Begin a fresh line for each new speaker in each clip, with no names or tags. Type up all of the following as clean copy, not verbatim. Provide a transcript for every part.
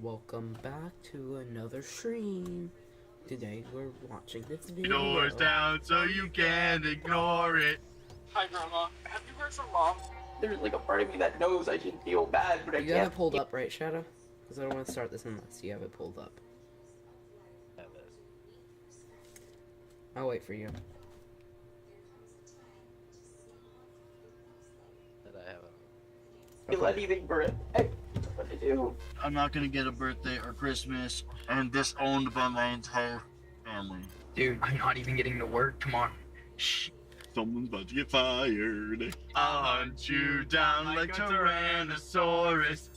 Welcome back to another stream. Today we're watching this video.
Doors down so you can't ignore it.
Hi, Grandma. Have you heard from Mom? There's like a part of me that knows I should feel bad, but I
You
can't.
have it pulled up, right, Shadow? Because I don't want to start this unless you have it pulled up. I'll wait for you.
Feel anything for it. Hey, what to do?
I'm not gonna get a birthday or Christmas and disowned by my entire family.
Dude, I'm not even getting to work tomorrow.
Shh. Someone's about to get fired. I'll hunt you down like Tyrannosaurus.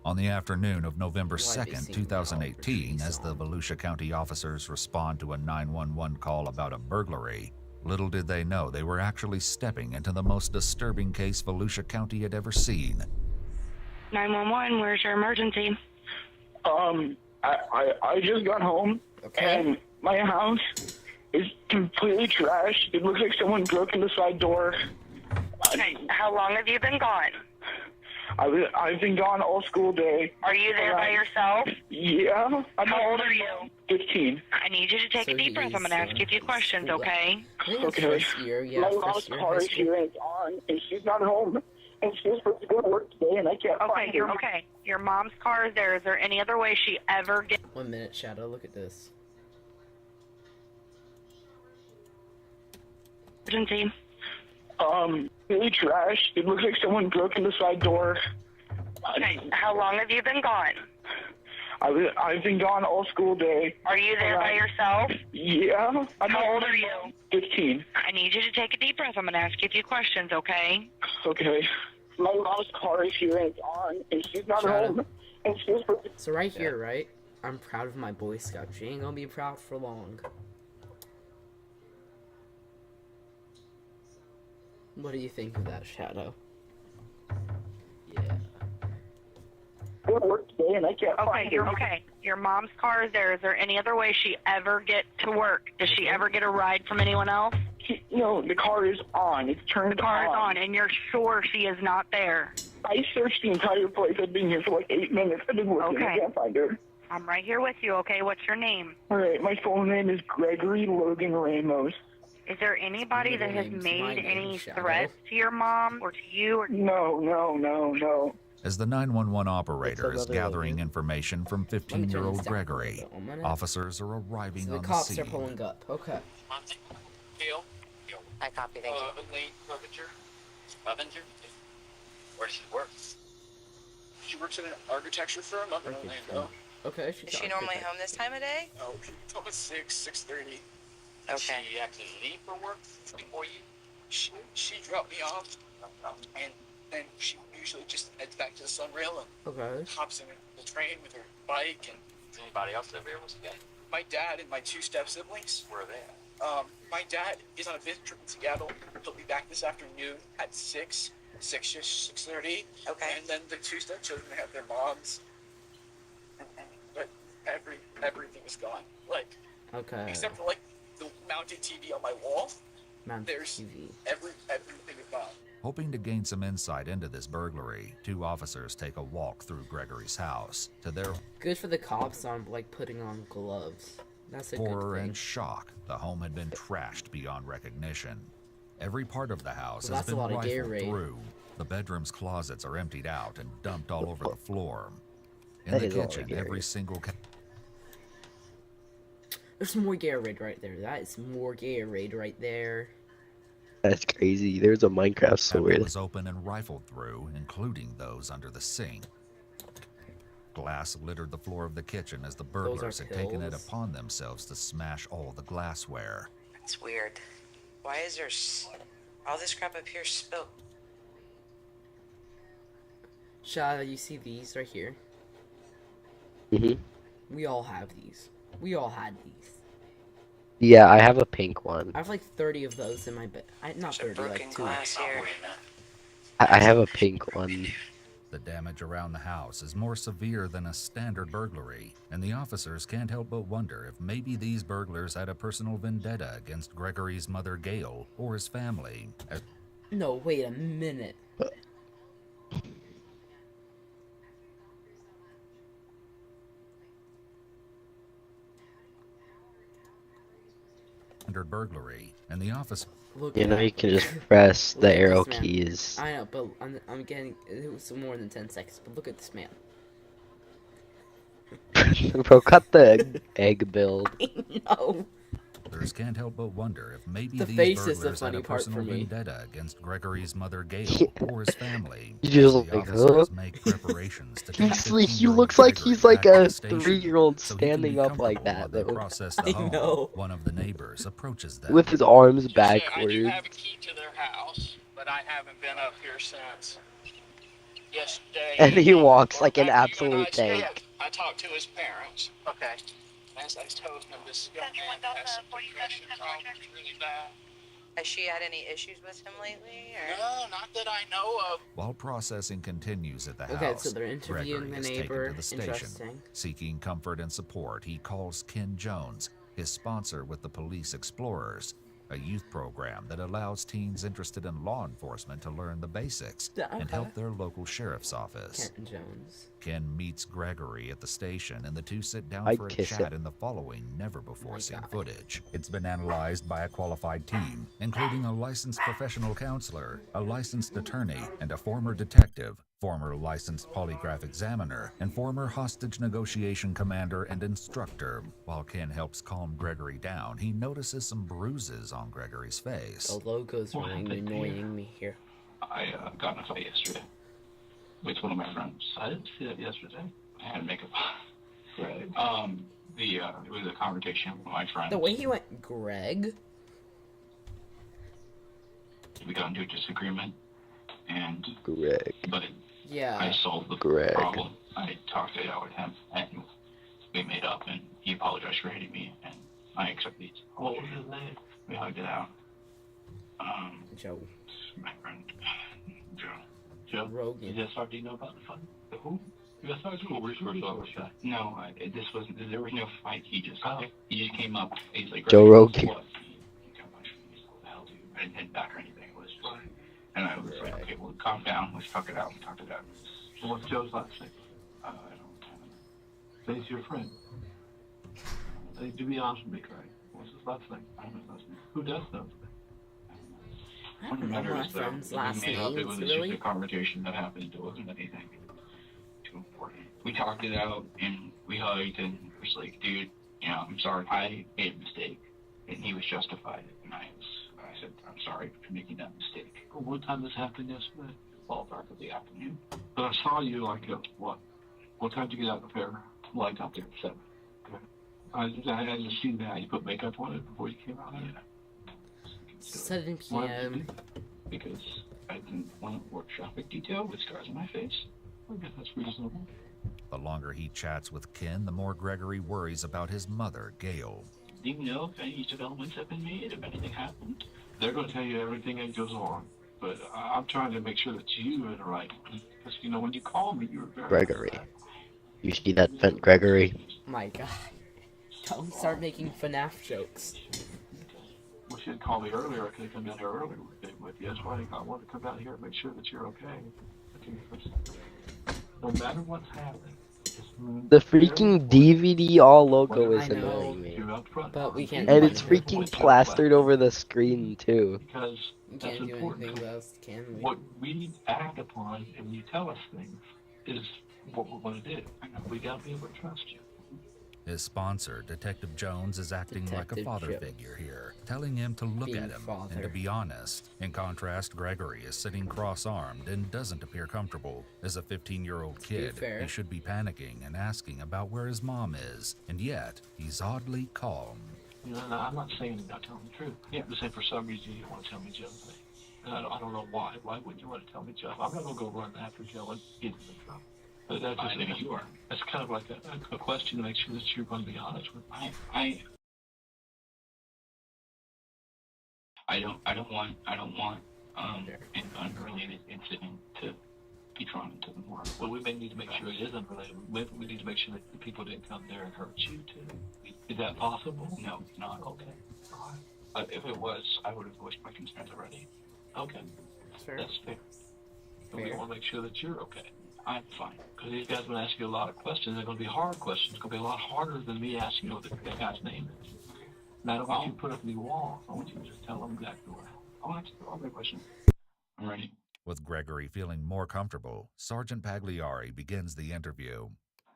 On the afternoon of November
Why they
2nd,
sing
2018,
Oliver
as the
Tree
Volusia County officers respond to a 911 call about a burglary, little did they know they were actually stepping into the most disturbing case Volusia County had ever seen.
911, where's your emergency?
I just got home, and my house is completely trashed. It looks like someone broke in the side door.
Okay, how long have you been gone?
I've been gone all school day.
Are you there by yourself?
Yeah.
How old are you?
15.
I need you to take
So
a deep breath. I'm going to ask you a few questions, okay?
I think it's
Okay.
first year, yeah.
My
First
mom's
year
car
high
is
school.
here and it's on, and she's not home. And she was supposed to go to work today, and I can't find her.
Okay. Your mom's car is there. Is there any other way she ever gets
1 minute, Shadow. Look at this.
emergency?
Really trashed. It looks like someone broke in the side door.
Okay, how long have you been gone?
I've been gone all school day.
Are you there by yourself?
Yeah.
How old are you?
15.
I need you to take a deep breath. I'm going to ask you a few questions, okay?
Okay. My mom's car is here and it's on, and she's not
Shut
home. And she was supposed to...
So right here, right? I'm proud of my Boy Scout. She ain't gonna be proud for long. What do you think of that, Shadow? Yeah.
go to work today, and I can't find her.
Okay. Your mom's car is there. Is there any other way she ever gets to work? Does she ever get a ride from anyone else?
No, the car is on. It's turned
The car is on, and you're sure she is not there.
I searched the entire place. I've been here for like 8 minutes. I've been looking. I
Okay.
can't find her.
I'm right here with you, okay? What's your name?
All right, my full name is Gregory Logan Ramos.
Is there anybody that has
Name's
made
my name,
any
Shadow.
threats to your mom or to you? Or
No.
As the 911 operator
What's
is
up,
gathering
other
information from
Let me turn
15-year-old
this down for a
Gregory,
little bit, 1 minute.
officers are arriving
So the
on the
cops
scene.
are pulling up. Okay.
Deal.
I copy, thank you.
Elaine Clevenger. Where does she work? She works in an architecture firm up in Orlando.
Okay, she's
Is she normally home this time of day?
Oh, she's home at 6:30.
Okay.
She actually leave for work before you? She dropped me off, and then she usually just heads back to the Sunrail and
Okay.
hops in the train with her bike. And does anybody else live here? What's the guy? My dad and my two step siblings. Where are they at? My dad is on a visit trip in Seattle. He'll be back this afternoon at 6:30.
Okay.
And then the two stepchildren have their moms. But everything is gone. Like,
Okay.
except for like the mounted TV on my wall.
Mount
There's
TV.
everything is gone.
Hoping to gain some insight into this burglary, two officers take a walk through Gregory's house. To their
Good for the cops on like putting on gloves. That's a
horror
good thing.
and shock, the home had been trashed beyond recognition. Every part of the house
Well,
has
that's a
been
lot of
rifled
Gatorade.
through. The bedroom's closets are emptied out and dumped all over the floor. In
That
the
is a lot of
kitchen, every
Gatorade.
single
There's more Gatorade right there. That is more Gatorade right there.
That's crazy. There's a Minecraft
cabinet
sword.
was open and rifled through, including those under the sink. Glass littered the floor of the kitchen as the burglars had taken it
pills.
upon themselves to smash all the glassware.
That's weird. Why is there all this crap up here spilled?
Shadow, you see these right here?
hmm
We all have these. We all had these.
Yeah, I have a pink one.
I have like 30 of those in my bed. Not
There's a
30,
broken
like 2.
glass here.
I have a pink one.
The damage around the house is more severe than a standard burglary, and the officers can't help but wonder if maybe these burglars had a personal vendetta against Gregory's mother Gail or his family. As
No, wait a minute.
standard burglary, and the officer.
Look
You
at
know,
that.
you can just press
Look
the
at this
arrow
man.
keys.
I know, but I'm getting it was more than 10 seconds. But look at this man.
Bro, cut the egg build.
No.
Others can't help but wonder if maybe
The
these
face is the
burglars had
funny
a
part for
personal
me.
vendetta against Gregory's mother Gail
Yeah.
or his family.
You
as
just
the
like,
officers
huh?
make preparations to take
He
15-year-old
looks like
Gregory
he's like
back to
a
the station
3-year-old
so he can
standing
be
up like
comfortable
that,
while they
though.
process the
I
home.
know.
One of the neighbors approaches them.
With his arms
Just say, I do
backwards.
have a key to their house, but I haven't been up here since yesterday.
And he walks
Or
like an
after you and I
absolute tank.
spoke. I talked to his parents. Okay. As I told them, this young man has some depression problems really bad.
Has she had any issues with him lately? Or?
No, not that I know of.
While processing continues at the
Okay,
house,
so they're interviewing
Gregory
the
is taken
neighbor.
to the station.
Interesting.
Seeking comfort and support, he calls Ken Jones, his sponsor with the Police Explorers, a youth program that allows teens interested in law enforcement to learn the basics and
Okay.
help their local sheriff's office.
Kenton Jones.
Ken meets Gregory at the station, and the two sit down
I'd
for a
kiss
chat
him.
in the following never-before-seen
My God.
footage. It's been analyzed by a qualified team, including a licensed professional counselor, a licensed attorney, and a former detective, former licensed polygraph examiner, and former hostage negotiation commander and instructor. While Ken helps calm Gregory down, he notices some bruises on Gregory's face.
The logo's
What
really
happened
annoying me here.
I got in a fight yesterday with one of my friends. I didn't see that yesterday. I had makeup on. Right. It was a confrontation with my friend.
The way he went, Greg.
We got into a disagreement, and
Greg.
but
Yeah.
I solved the
Greg.
problem. I talked it out with him, and we made up, and he apologized for hitting me, and I accepted it. What was his name? We hugged it out.
Joe
My friend, Joe.
Joe Rogan.
SR, do you know about the fight? The who? USR is cool. No, this wasn't. There was no fight. He just came up. He's like,
Joe Rogan.
What? He got punched me. He's like, the hell, dude? I didn't hit back or anything. It was just, and I was like, okay, well, calm down. Let's talk it out. We talked it out. What's Joe's last name? I don't know. He's your friend. To be honest with me, Craig. What's his last name? I don't know his last name. Who does know?
I don't remember my friend's last
It
name.
was
Really?
just a conversation that happened. It wasn't anything too important. We talked it out and we hugged and it was like, dude, you know, I'm sorry. I made a mistake. And he was justified. And I said, I'm sorry for making that mistake. What time this happened yesterday? Ballpark of the afternoon. But I saw you like at what? What time did you get out of the fair? Well, I got there at 7. Okay. I just seen that. You put makeup on it before you came out here.
7
Why did you
p.m.
do that? Because I didn't want to work traffic detail with scars on my face. I guess that's reasonable.
The longer he chats with Ken, the more Gregory worries about his mother, Gail.
Do you know if any developments have been made, if anything happened? They're going to tell you everything that goes on. But I'm trying to make sure that you are the right one. Because, you know, when you call me, you were very
Gregory. You see that vent, Gregory?
My God. Don't start making FNAF jokes.
Wish you'd called me earlier. I could have come down here earlier with you. That's why I wanted to come down here and make sure that you're okay. No matter what's happening.
The freaking DVD all logo is
I know.
annoying me.
But we can't.
And
do
it's
anything.
freaking plastered over the screen too.
Because
We
that's
can't do
important.
anything else, can we?
What we act upon and when you tell us things is what we're going to do. We got to be able to trust you.
His sponsor, Detective Jones, is acting like a
Detective
father
Joe.
figure here, telling him to look
Being
at him
father.
and to be honest. In contrast, Gregory is sitting cross-armed and doesn't appear comfortable. As a 15-year-old
be
kid,
fair.
he should be panicking and asking about where his mom is, and yet he's oddly calm.
You know, I'm not saying you're not telling the truth. Yeah, I'm just saying for some reason you want to tell me Joe. And I don't know why. Why wouldn't you want to tell me Joe? I'm not going to go run after Joe and get him in trouble. But that's just saying you are. That's kind of like a question to make sure that you're going to be honest with me. I don't want an unrelated incident to be drawn into the world. Well, we may need to make sure it is unrelated. We need to make sure that the people didn't come there and hurt you too. Is that possible? No, not. Okay. If it was, I would have voiced my concerns already. Okay.
Fair.
That's fair. But we
Fair.
want to make sure that you're okay. I'm fine. Because these guys are going to ask you a lot of questions. They're going to be hard questions. It's going to be a lot harder than me asking you what the guy's name is. And I don't want you to put up any walls. I want you to just tell them exactly what. I want to answer all their questions. I'm ready.
With Gregory feeling more comfortable, Sergeant Pagliari begins the interview.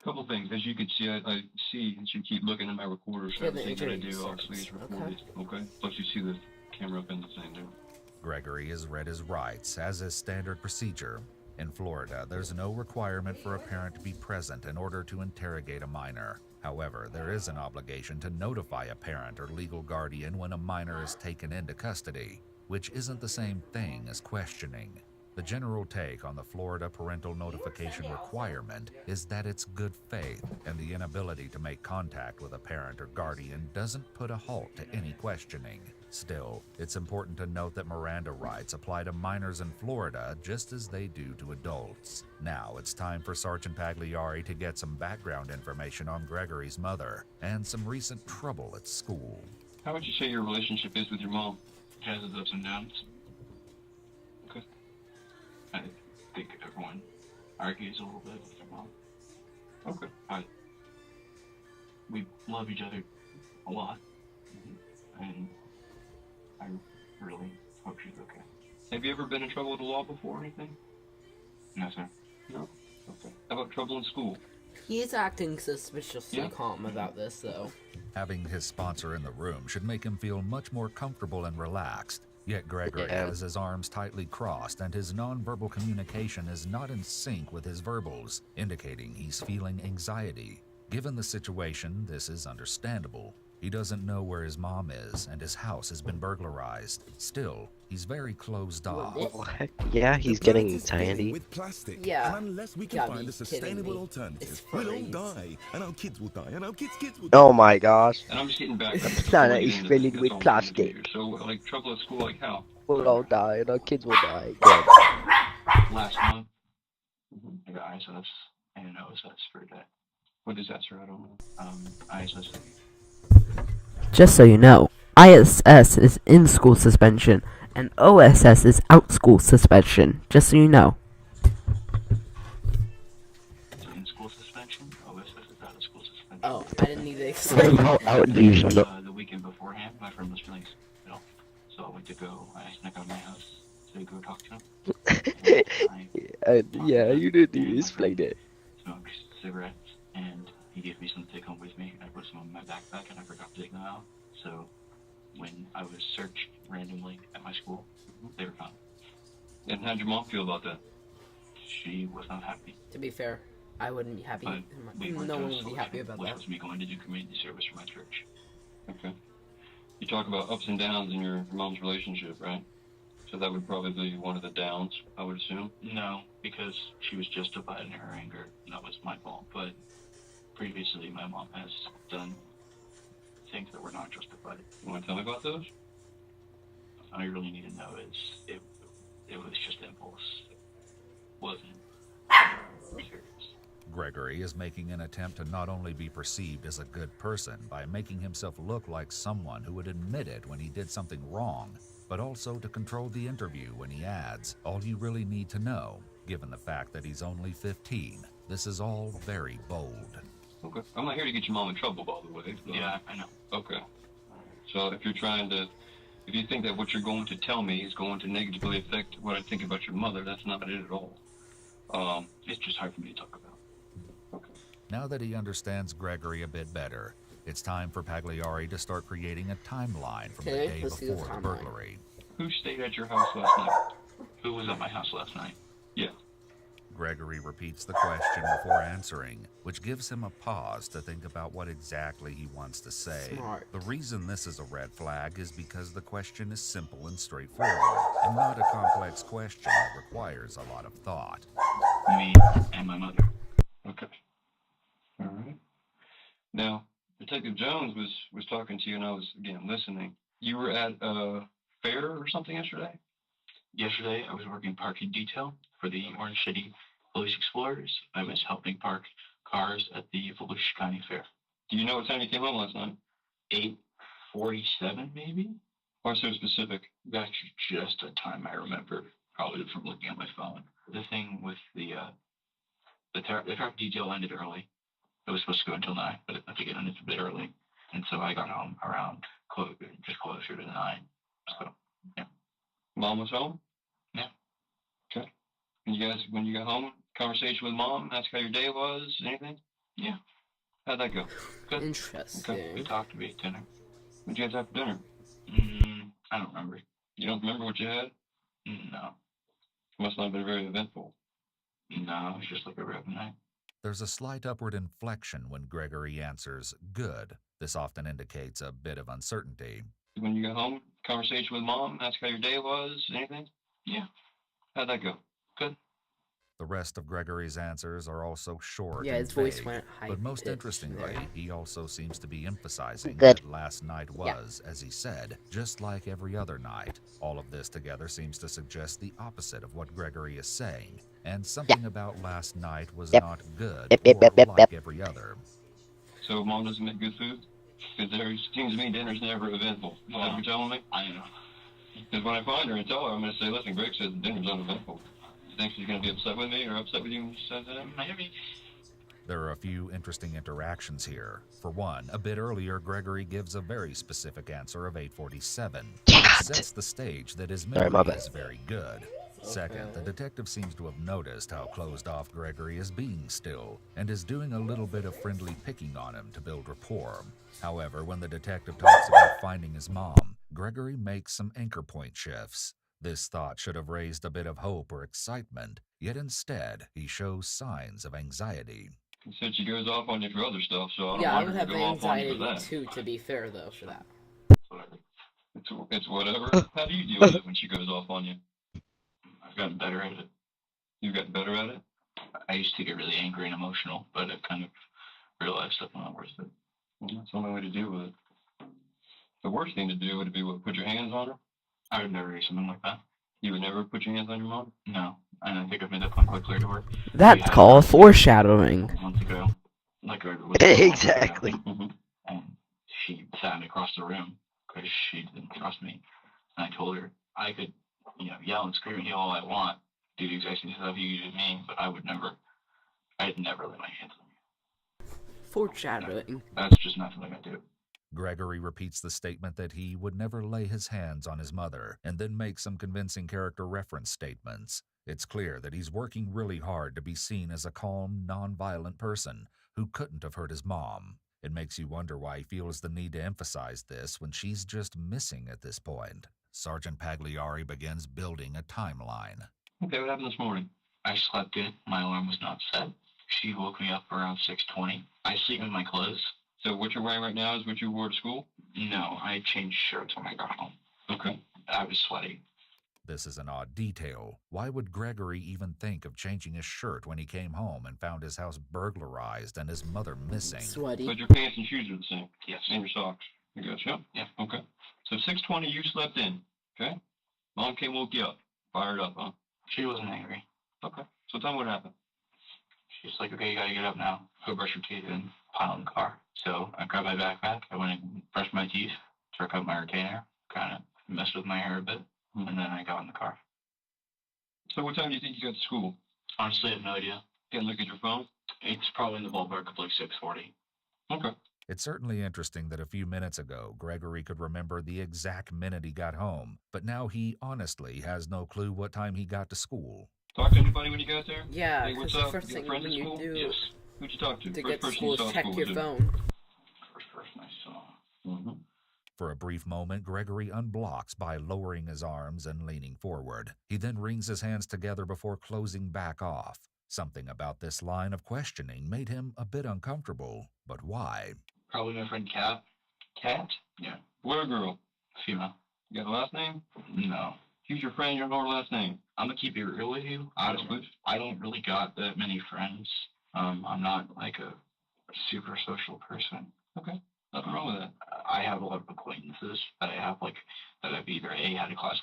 Couple things. As you can see, I see that you keep looking at my recorder, so
Yeah, the
everything that I
interview
do
starts.
obviously is recorded. Okay. Plus you see the camera up in the thing there.
Gregory has read his rights, as is standard procedure. In Florida, there's no requirement for a parent to be present in order to interrogate a minor. However, there is an obligation to notify a parent or legal guardian when a minor is taken into custody, which isn't the same thing as questioning. The general take on the Florida parental notification requirement is that it's good faith, and the inability to make contact with a parent or guardian doesn't put a halt to any questioning. Still, it's important to note that Miranda rights apply to minors in Florida just as they do to adults. Now it's time for Sergeant Pagliari to get some background information on Gregory's mother and some recent trouble at school.
How would you say your relationship is with your mom?
It has its ups and downs.
Okay. I think everyone argues a little bit with their mom. Okay.
We love each other a lot.
And I really hope she's okay. Have you ever been in trouble with the law before or anything?
No, sir.
No? Okay. How about trouble in school?
He's acting suspiciously
Yeah.
calm about this, though.
Having his sponsor in the room should make him feel much more comfortable and relaxed. Yet Gregory
Yeah.
has his arms tightly crossed and his nonverbal communication is not in sync with his verbals, indicating he's feeling anxiety. Given the situation, this is understandable. He doesn't know where his mom is, and his house has been burglarized. Still, he's very closed off.
Well, heck yeah, he's getting anxiety.
With plastic.
Yeah.
And unless we can
Gotta
find
be
a sustainable
kidding me.
alternative,
It's
we'll all
furries.
die, and our kids will die, and our kids' kids will die.
Oh my gosh.
And I'm just getting back.
Planet is filled with plastic.
So, like, trouble at school, like how?
We'll all die, and our kids will die. Good.
Last month, I got ISS and OSS for a day. What is that, sir? I don't know. ISS.
Just so you know, ISS is in-school suspension, and OSS is out-school suspension. Just so you know.
It's in-school suspension. OSS is out-of-school suspension.
Oh, I didn't need to explain.
The weekend beforehand, my friend was feeling ill, so I went to go. I snuck out of my house to go talk to him.
Yeah, you didn't need to explain it.
Smoked cigarettes, and he gave me some to take home with me. I put some in my backpack, and I forgot to take them out. So when I was searched randomly at my school, they were found. And how'd your mom feel about that? She was not happy.
To be fair, I wouldn't be happy.
But we went
No
to
one
a
would be
solution,
happy about
which
that.
was me going to do community service for my church. Okay. You talk about ups and downs in your mom's relationship, right? So that would probably be one of the downs, I would assume.
No, because she was justified in her anger. That was my fault. But previously, my mom has done things that were not justified.
You want to tell me about those?
All you really need to know is it was just impulse. It wasn't serious.
Gregory is making an attempt to not only be perceived as a good person by making himself look like someone who would admit it when he did something wrong, but also to control the interview when he adds, all you really need to know, given the fact that he's only 15. This is all very bold.
Okay. I'm not here to get your mom in trouble, by the way.
Yeah, I know.
Okay. So if you think that what you're going to tell me is going to negatively affect what I think about your mother, that's not it at all.
It's just hard for me to talk about.
Okay.
Now that he understands Gregory a bit better, it's time for Pagliari to start creating a timeline from the day
let's see the
before the
timeline.
Who
burglary.
stayed at your house last night?
Who was at my house last night?
Yeah.
Gregory repeats the question before answering, which gives him a pause to think about what exactly he wants to say.
Smart.
The reason this is a red flag is because the question is simple and straightforward, and not a complex question that requires a lot of thought.
Me and my mother.
Okay. All right. Now, Detective Jones was talking to you, and I was, again, listening. You were at a fair or something yesterday?
Yesterday, I was working parking detail for the Orange City Police Explorers. I was helping park cars at the Volusia County Fair.
Do you know what time you came home last night?
8:47, maybe?
Why so specific?
That's just a time I remember, probably from looking at my phone. The thing with the traffic detail ended early. It was supposed to go until 9, but I think it ended a bit early.
And so I got home around just closer to 9. So, yeah.
Mom was home?
Yeah.
Okay. And you guys, when you got home, conversation with Mom, ask how your day was, anything?
Yeah.
How'd that go?
Good.
Interesting.
Okay. We talked to me at dinner.
What'd you guys have for dinner?
I don't remember.
You don't remember what you had?
No.
Must not have been very eventful.
No, it was just like a regular night.
There's a slight upward inflection when Gregory answers good. This often indicates a bit of uncertainty.
When you got home, conversation with Mom, ask how your day was, anything?
Yeah.
How'd that go?
Good.
The rest of Gregory's answers are also short
Yeah,
and
his voice
vague,
went high
but most
pitched
interestingly,
there.
he also seems to be emphasizing
Good.
that last night
Yeah.
was, as he said, just like every other night. All of this together seems to suggest the opposite of what Gregory is saying, and something about last night was not good or like every other.
So Mom doesn't make good food? Because there seems to me dinner's never eventful. Is that what you're telling me?
I know.
Because when I find her and tell her, I'm going to say, listen, Greg says dinner's uneventful. You think she's going to be upset with me or upset with you when she says that?
Maybe.
There are a few interesting interactions here. For one, a bit earlier, Gregory gives a very specific answer of 8:47. It sets the stage that his
Sorry, my
memory
bad.
is very good. Second, the detective seems to have noticed how closed off Gregory is being still, and is doing a little bit of friendly picking on him to build rapport. However, when the detective talks about finding his mom, Gregory makes some anchor point shifts. This thought should have raised a bit of hope or excitement, yet instead, he shows signs of anxiety.
He said she goes off on you for other stuff, so I don't
Yeah, I
want
would
her
have
to go off on you
anxiety
for that.
too, to be fair, though, for that.
Whatever.
It's whatever. How do you deal with it when she goes off on you?
I've gotten better at it.
You've gotten better at it?
I used to get really angry and emotional, but I've kind of realized that's not worth it.
Well, that's the only way to deal with it. The worst thing to do would be what, put your hands on her?
I would never do something like that.
You would never put your hands on your mom?
No. And I think I've made that point quite clear to her.
That's called foreshadowing.
Months ago. Like I was
Exactly.
And she sat me across the room because she didn't trust me. And I told her I could, yell and scream at you all I want, do the exact same stuff you do to me, but I'd never lay my hands on you.
Foreshadowing.
That's just not something I do.
Gregory repeats the statement that he would never lay his hands on his mother, and then makes some convincing character reference statements. It's clear that he's working really hard to be seen as a calm, non-violent person who couldn't have hurt his mom. It makes you wonder why he feels the need to emphasize this when she's just missing at this point. Sergeant Pagliari begins building a timeline.
Okay, what happened this morning?
I slept good. My alarm was not set. She woke me up around 6:20. I sleep in my clothes.
So what you're wearing right now is what you wore to school?
No, I changed shirts when I got home.
Okay.
I was sweaty.
This is an odd detail. Why would Gregory even think of changing his shirt when he came home and found his house burglarized and his mother missing?
Sweaty.
But your pants and shoes are the same?
Yes.
And your socks? You got you?
Yeah.
Okay. So 6:20 you slept in, okay? Mom came woke you up. Fired up, huh?
She wasn't angry.
Okay. So tell me what happened.
She's like, okay, you gotta get up now. Go brush your teeth and pile in the car. So I grabbed my backpack. I went and brushed my teeth, took out my retainer, kind of messed with my hair a bit, and then I got in the car.
So what time do you think you got to school?
Honestly, I have no idea.
Didn't look at your phone?
It's probably in the ballpark of like 6:40.
Okay.
It's certainly interesting that a few minutes ago, Gregory could remember the exact minute he got home, but now he honestly has no clue what time he got to school.
Talk to anybody when you got there?
Yeah,
Hey, what's
because the
up?
first
You got
thing
friends
when
at
you
school?
do
Yes.
Who'd you talk to?
to
First
get to
person
school
you
is
saw
check
school
your
with?
phone.
First person I saw.
Mm-hmm.
For a brief moment, Gregory unblocks by lowering his arms and leaning forward. He then wrings his hands together before closing back off. Something about this line of questioning made him a bit uncomfortable, but why?
Probably my friend Kat.
Cat?
Yeah.
Boy or girl?
Female.
You got a last name?
No.
Who's your friend? You don't know her last name?
I'm gonna keep it real with you.
Yes, please.
I don't really got that many friends. I'm not like a super social person.
Okay. Nothing wrong with that.
I have a lot of acquaintances that I have that I've either A, had a class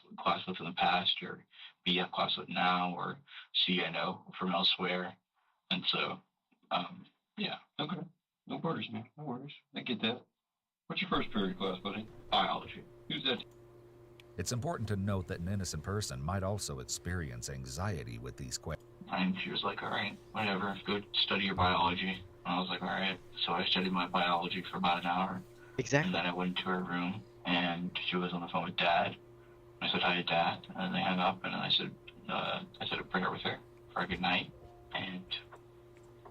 with in the past, or B, have class with now, or C, I know from elsewhere. And so, yeah.
Okay. No worries, man. No worries. I get that. What's your first period class, buddy?
Biology.
Who's that?
It's important to note that an innocent person might also experience anxiety with these questions.
And she was like, all right, whatever, go study your biology. And I was like, all right. So I studied my biology for about an hour. Exactly. And then I went into her room, and she was on the phone with Dad. I said hi to Dad, and then they hung up, and then I said I'd bring her with her for a good night, and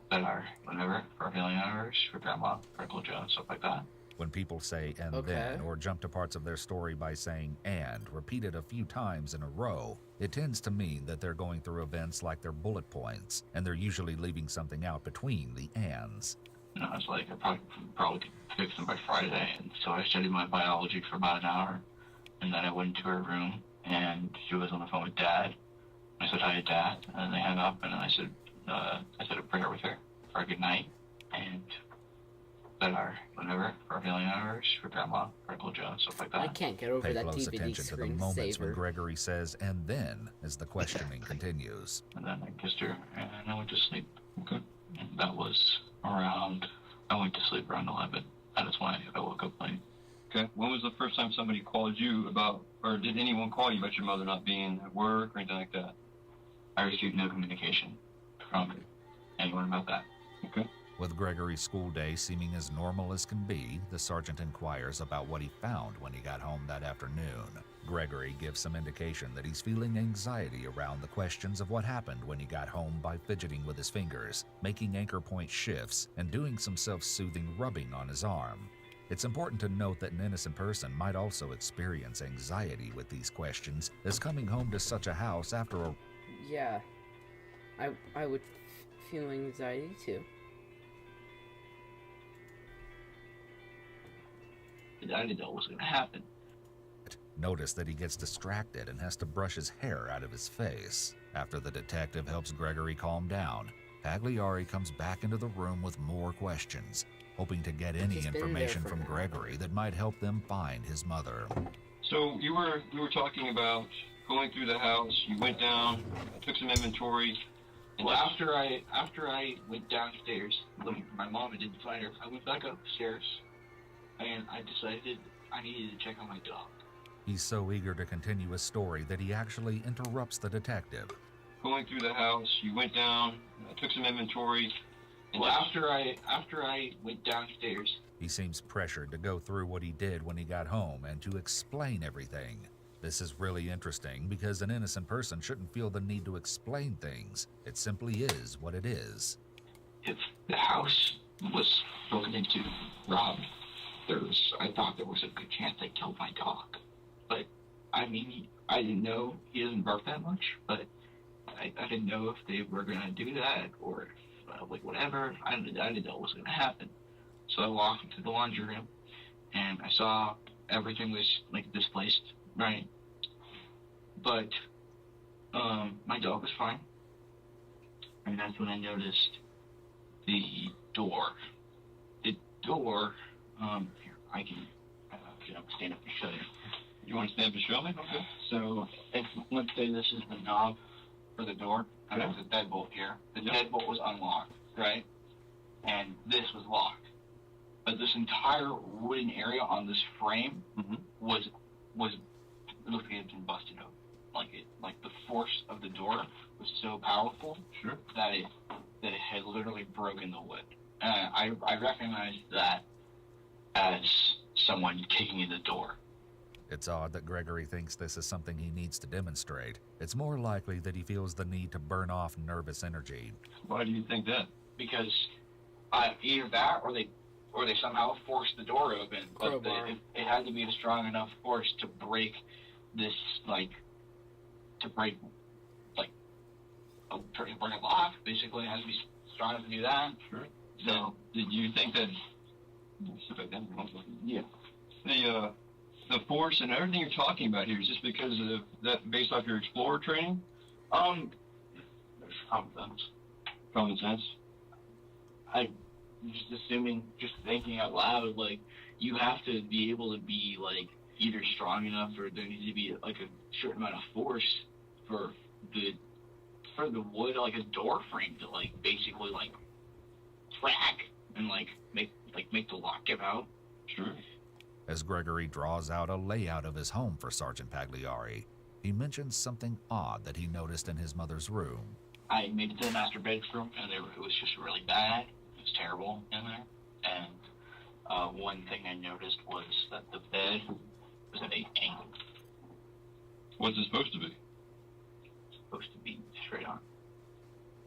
then whatever, for our family members, for Grandma, for Uncle Joe, stuff like that.
When people say "and then" or jump to parts of their story by saying "and" repeated a few times in a row, it tends to mean that they're going through events like they're bullet points, and they're usually leaving something out between the ands.
And I was like, I probably could fix them by Friday, and so I studied my biology for about an hour, and then I went into her room, and she was on the phone with Dad. I said hi to Dad, and then they hung up, and then I said I'd bring her with her for a good night, and then whatever, for our family members, for Grandma, for Uncle Joe, stuff like that.
I can't get over
Pay
that
close
DVD
attention to the
screen
moments when
saver.
Gregory says "and then" as the questioning continues.
And then I kissed her, and I went to sleep. Okay. And that was I went to sleep around 11. That is when I woke up late.
Okay. When was the first time somebody called you about, or did anyone call you about your mother not being at work or anything like that?
I received no communication from anyone about that.
Okay.
With Gregory's school day seeming as normal as can be, the sergeant inquires about what he found when he got home that afternoon. Gregory gives some indication that he's feeling anxiety around the questions of what happened when he got home by fidgeting with his fingers, making anchor point shifts, and doing some self-soothing rubbing on his arm. It's important to note that an innocent person might also experience anxiety with these questions, as coming home to such a house after a...
Yeah, I would feel anxiety too.
I didn't know what was going to happen.
Notice that he gets distracted and has to brush his hair out of his face. After the detective helps Gregory calm down, Pagliari comes back into the room with more questions, hoping to get any information from Gregory that might help them find his mother.
So we were talking about going through the house. You went down, took some inventory.
Well, after I went downstairs, looking for my mom and didn't find her, I went back upstairs, and I decided I needed to check on my dog.
He's so eager to continue his story that he actually interrupts the detective.
Going through the house, you went down, took some inventory.
Well, after I went downstairs,
he seems pressured to go through what he did when he got home and to explain everything. This is really interesting because an innocent person shouldn't feel the need to explain things. It simply is what it is.
If the house was broken into, robbed, I thought there was a good chance they killed my dog. But, I mean, I didn't know he doesn't bark that much, but I didn't know if they were going to do that or if, whatever. I didn't know what was going to happen. So I walked into the laundry room, and I saw everything was, displaced, right? But, my dog was fine. And that's when I noticed the door. The door, here, I can stand up and show you.
You want to stand up and show me? Okay.
So, let's say this is the knob for the door. And there's a deadbolt here. The deadbolt was unlocked, right? And this was locked. But this entire wooden area on this frame was looked like it had been busted open. Like the force of the door was so powerful that it had literally broken the wood. I recognized that as someone kicking in the door.
It's odd that Gregory thinks this is something he needs to demonstrate. It's more likely that he feels the need to burn off nervous energy.
Why do you think that?
Because either that or they somehow forced the door open. But it had to be a strong enough force to break this, break a lock, basically. It has to be strong enough to do that.
Sure.
So,
did you think that...
Yeah.
The force and everything you're talking about here, is just because of that based off your explorer training?
There's common sense.
Common sense?
I'm just assuming, just thinking out loud, you have to be able to be, either strong enough or there needs to be, a certain amount of force for the wood, a door frame to, basically, crack and, make the lock give out.
Sure.
As Gregory draws out a layout of his home for Sergeant Pagliari, he mentions something odd that he noticed in his mother's room.
I made it to the master bedroom, and it was just really bad. It was terrible in there. And One thing I noticed was that the bed was at an angle.
What's it supposed to be?
It's supposed to be straight on.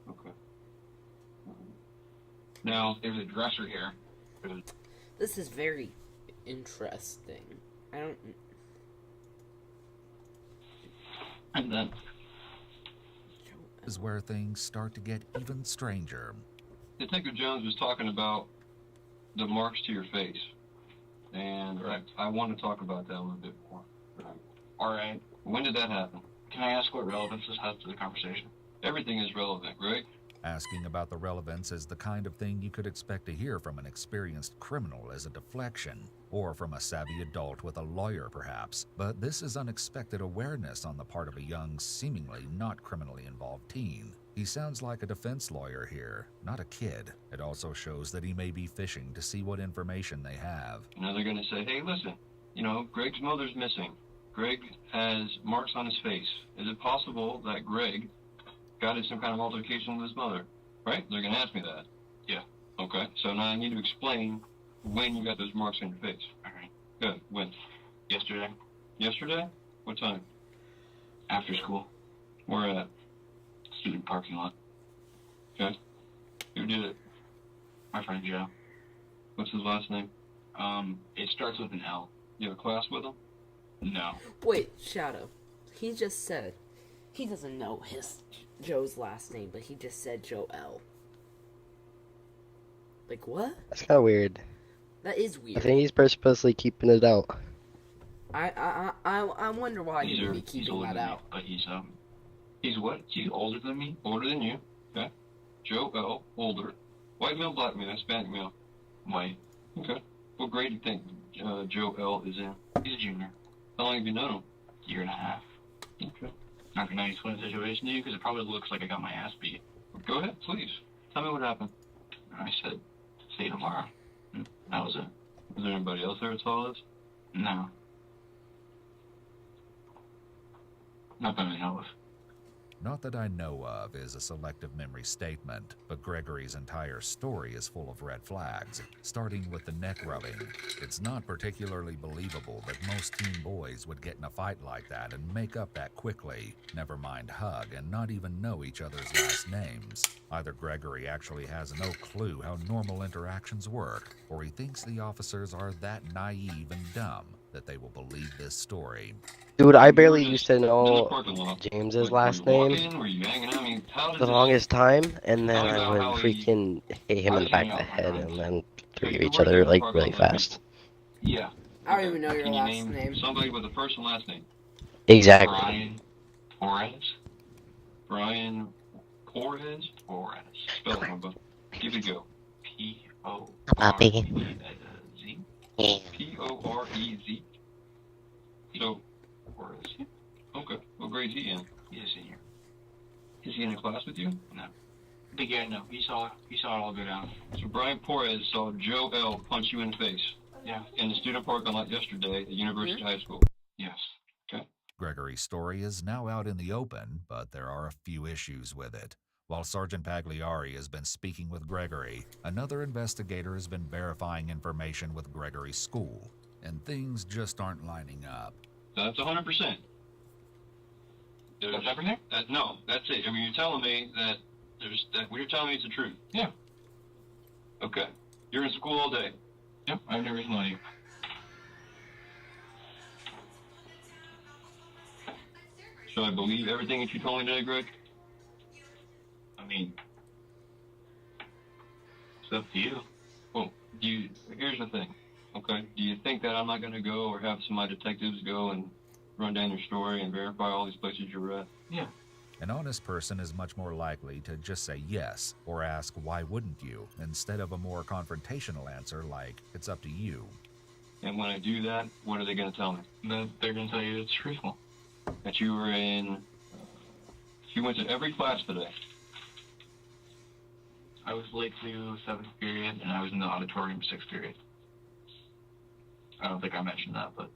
Okay. Now,
There's a dresser here.
This is very interesting. I don't.
And then
Is where things start to get even stranger.
Detective Jones was talking about the marks to your face. And I want to talk about that a little bit more.
Alright.
When did that happen?
Can I ask what relevance this has to the conversation?
Everything is relevant, Greg.
Asking about the relevance is the kind of thing you could expect to hear from an experienced criminal as a deflection, or from a savvy adult with a lawyer perhaps, but this is unexpected awareness on the part of a young, seemingly not criminally involved teen. He sounds like a defense lawyer here, not a kid. It also shows that he may be fishing to see what information they have.
Now they're going to say, hey, listen, Greg's mother's missing. Greg has marks on his face. Is it possible that Greg got in some kind of altercation with his mother? Right? They're going to ask me that.
Yeah.
Okay, so now I need to explain when you got those marks on your face.
Alright.
Good. When?
Yesterday.
Yesterday? What time?
After school.
Where at?
Student parking lot.
Okay. Who did it?
My friend Joe.
What's his last name?
It starts with an L.
You have a class with him?
No.
Wait, Shadow. He just said he doesn't know Joe's last name, but he just said Joel. Like what?
That's kind of weird.
That is
I
weird.
think he's purposely keeping it out.
I wonder why he would be
He's
keeping
older
that
than me,
out.
but he's what? He's older than me?
Older than you. Okay. Joe L. Older. White male, black male, Hispanic male.
White.
Okay. What grade do you think Joe L. is in?
He's a junior.
How long have you known him?
Year and a half.
Okay.
Not gonna explain the situation to you because it probably looks like I got my ass beat.
Go ahead, please. Tell me what happened.
I said, see you tomorrow. And that was it.
Was there anybody else there at all this?
No. Not that I know of.
Not that I know of is a selective memory statement, but Gregory's entire story is full of red flags, starting with the neck rubbing. It's not particularly believable that most teen boys would get in a fight like that and make up that quickly, never mind hug and not even know each other's last names. Either Gregory actually has no clue how normal interactions work, or he thinks the officers are that naive and dumb that they will believe this story.
Dude, I barely used to know James's last name the longest time, and then I would freaking hit him in the back of the head and then forgive each other like really fast.
Yeah.
I don't even know your
Can you
last
name
name.
somebody with a first and last name?
Exactly.
Brian Torres.
Brian Porres?
Torres.
Spell it, Bubba. Give it a go.
P-O-R-E-Z.
P-O-R-E-Z. So,
Torres.
okay. What grade is he in?
He's a senior.
Is he in a class with you?
No. But yeah, no. He saw it all go down.
So Brian Porres saw Joe L. punch you in the face.
Yeah.
In the student parking lot yesterday at University High School.
Yes.
Okay.
Gregory's story is now out in the open, but there are a few issues with it. While Sergeant Pagliari has been speaking with Gregory, another investigator has been verifying information with Gregory's school, and things just aren't lining up.
That's 100%.
That's everything?
No, that's it. I mean, you're telling me that what you're telling me is the truth.
Yeah.
Okay. You're in school all day.
Yep. I have no reason to lie to you.
Should I believe everything that you told me today, Greg?
I mean, it's up to you.
Well, here's the thing, okay? Do you think that I'm not going to go or have some of my detectives go and run down your story and verify all these places you're at?
Yeah.
An honest person is much more likely to just say yes or ask why wouldn't you instead of a more confrontational answer like it's up to you.
And when I do that, what are they going to tell me?
That they're going to tell you it's truthful.
That you were you went to every class today.
I was late to 7th period, and I was in the auditorium 6th period. I don't think I mentioned that, but...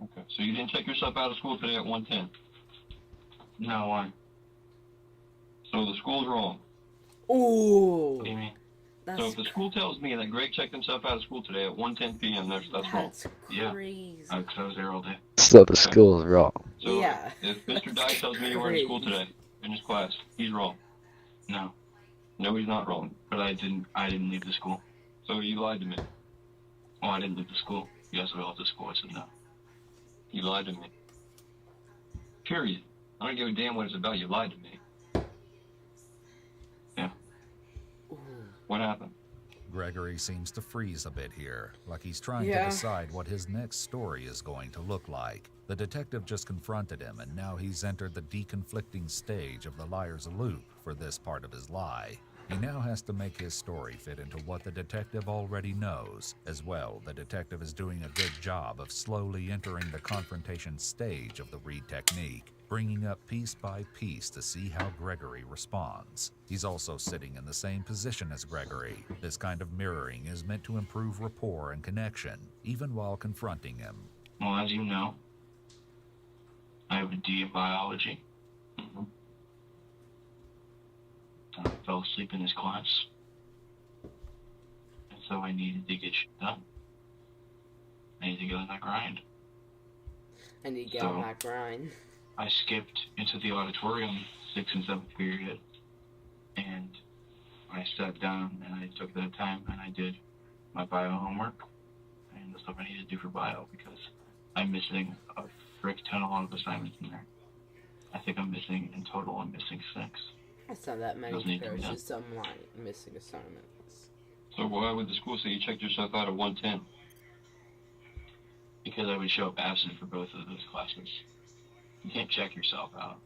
Okay, so you didn't check yourself out of school today at 1:10?
No, why?
So the school's wrong.
Ooh.
What do you mean?
So if the school tells me that Greg checked himself out of school today at 1:10 p.m., that's wrong.
Crazy.
Yeah, because I was there all day.
So the school is wrong.
So
Yeah.
if Mr. Dye tells me you were in school today, in his class, he's wrong.
No.
No, he's not wrong.
But I didn't leave the school.
So you lied to me.
Oh, I didn't leave the school. You asked if I left the school. I said no.
You lied to me. Period. I don't give a damn what it's about. You lied to me.
Yeah.
What happened?
Gregory seems to freeze a bit here, like he's trying to decide what his next story is going to look like. The detective just confronted him, and now he's entered the deconflicting stage of the liar's loop for this part of his lie. He now has to make his story fit into what the detective already knows. As well, the detective is doing a good job of slowly entering the confrontation stage of the Reed technique, bringing up piece by piece to see how Gregory responds. He's also sitting in the same position as Gregory. This kind of mirroring is meant to improve rapport and connection, even while confronting him.
Well, as you know, I have a D in biology. I fell asleep in this class. And so I needed to get shit done. I needed to get on that grind.
I need to get on that grind.
I skipped into the auditorium 6th and 7th period. And I sat down and I took that time and I did my bio homework and the stuff I needed to do for bio because I'm missing a frick ton of assignments in there. I think I'm missing, in total, I'm missing 6.
That's not that many compared to some missing assignments.
So why would the school say you checked yourself out at 1:10?
Because I would show up absent for both of those classes. You can't check yourself out.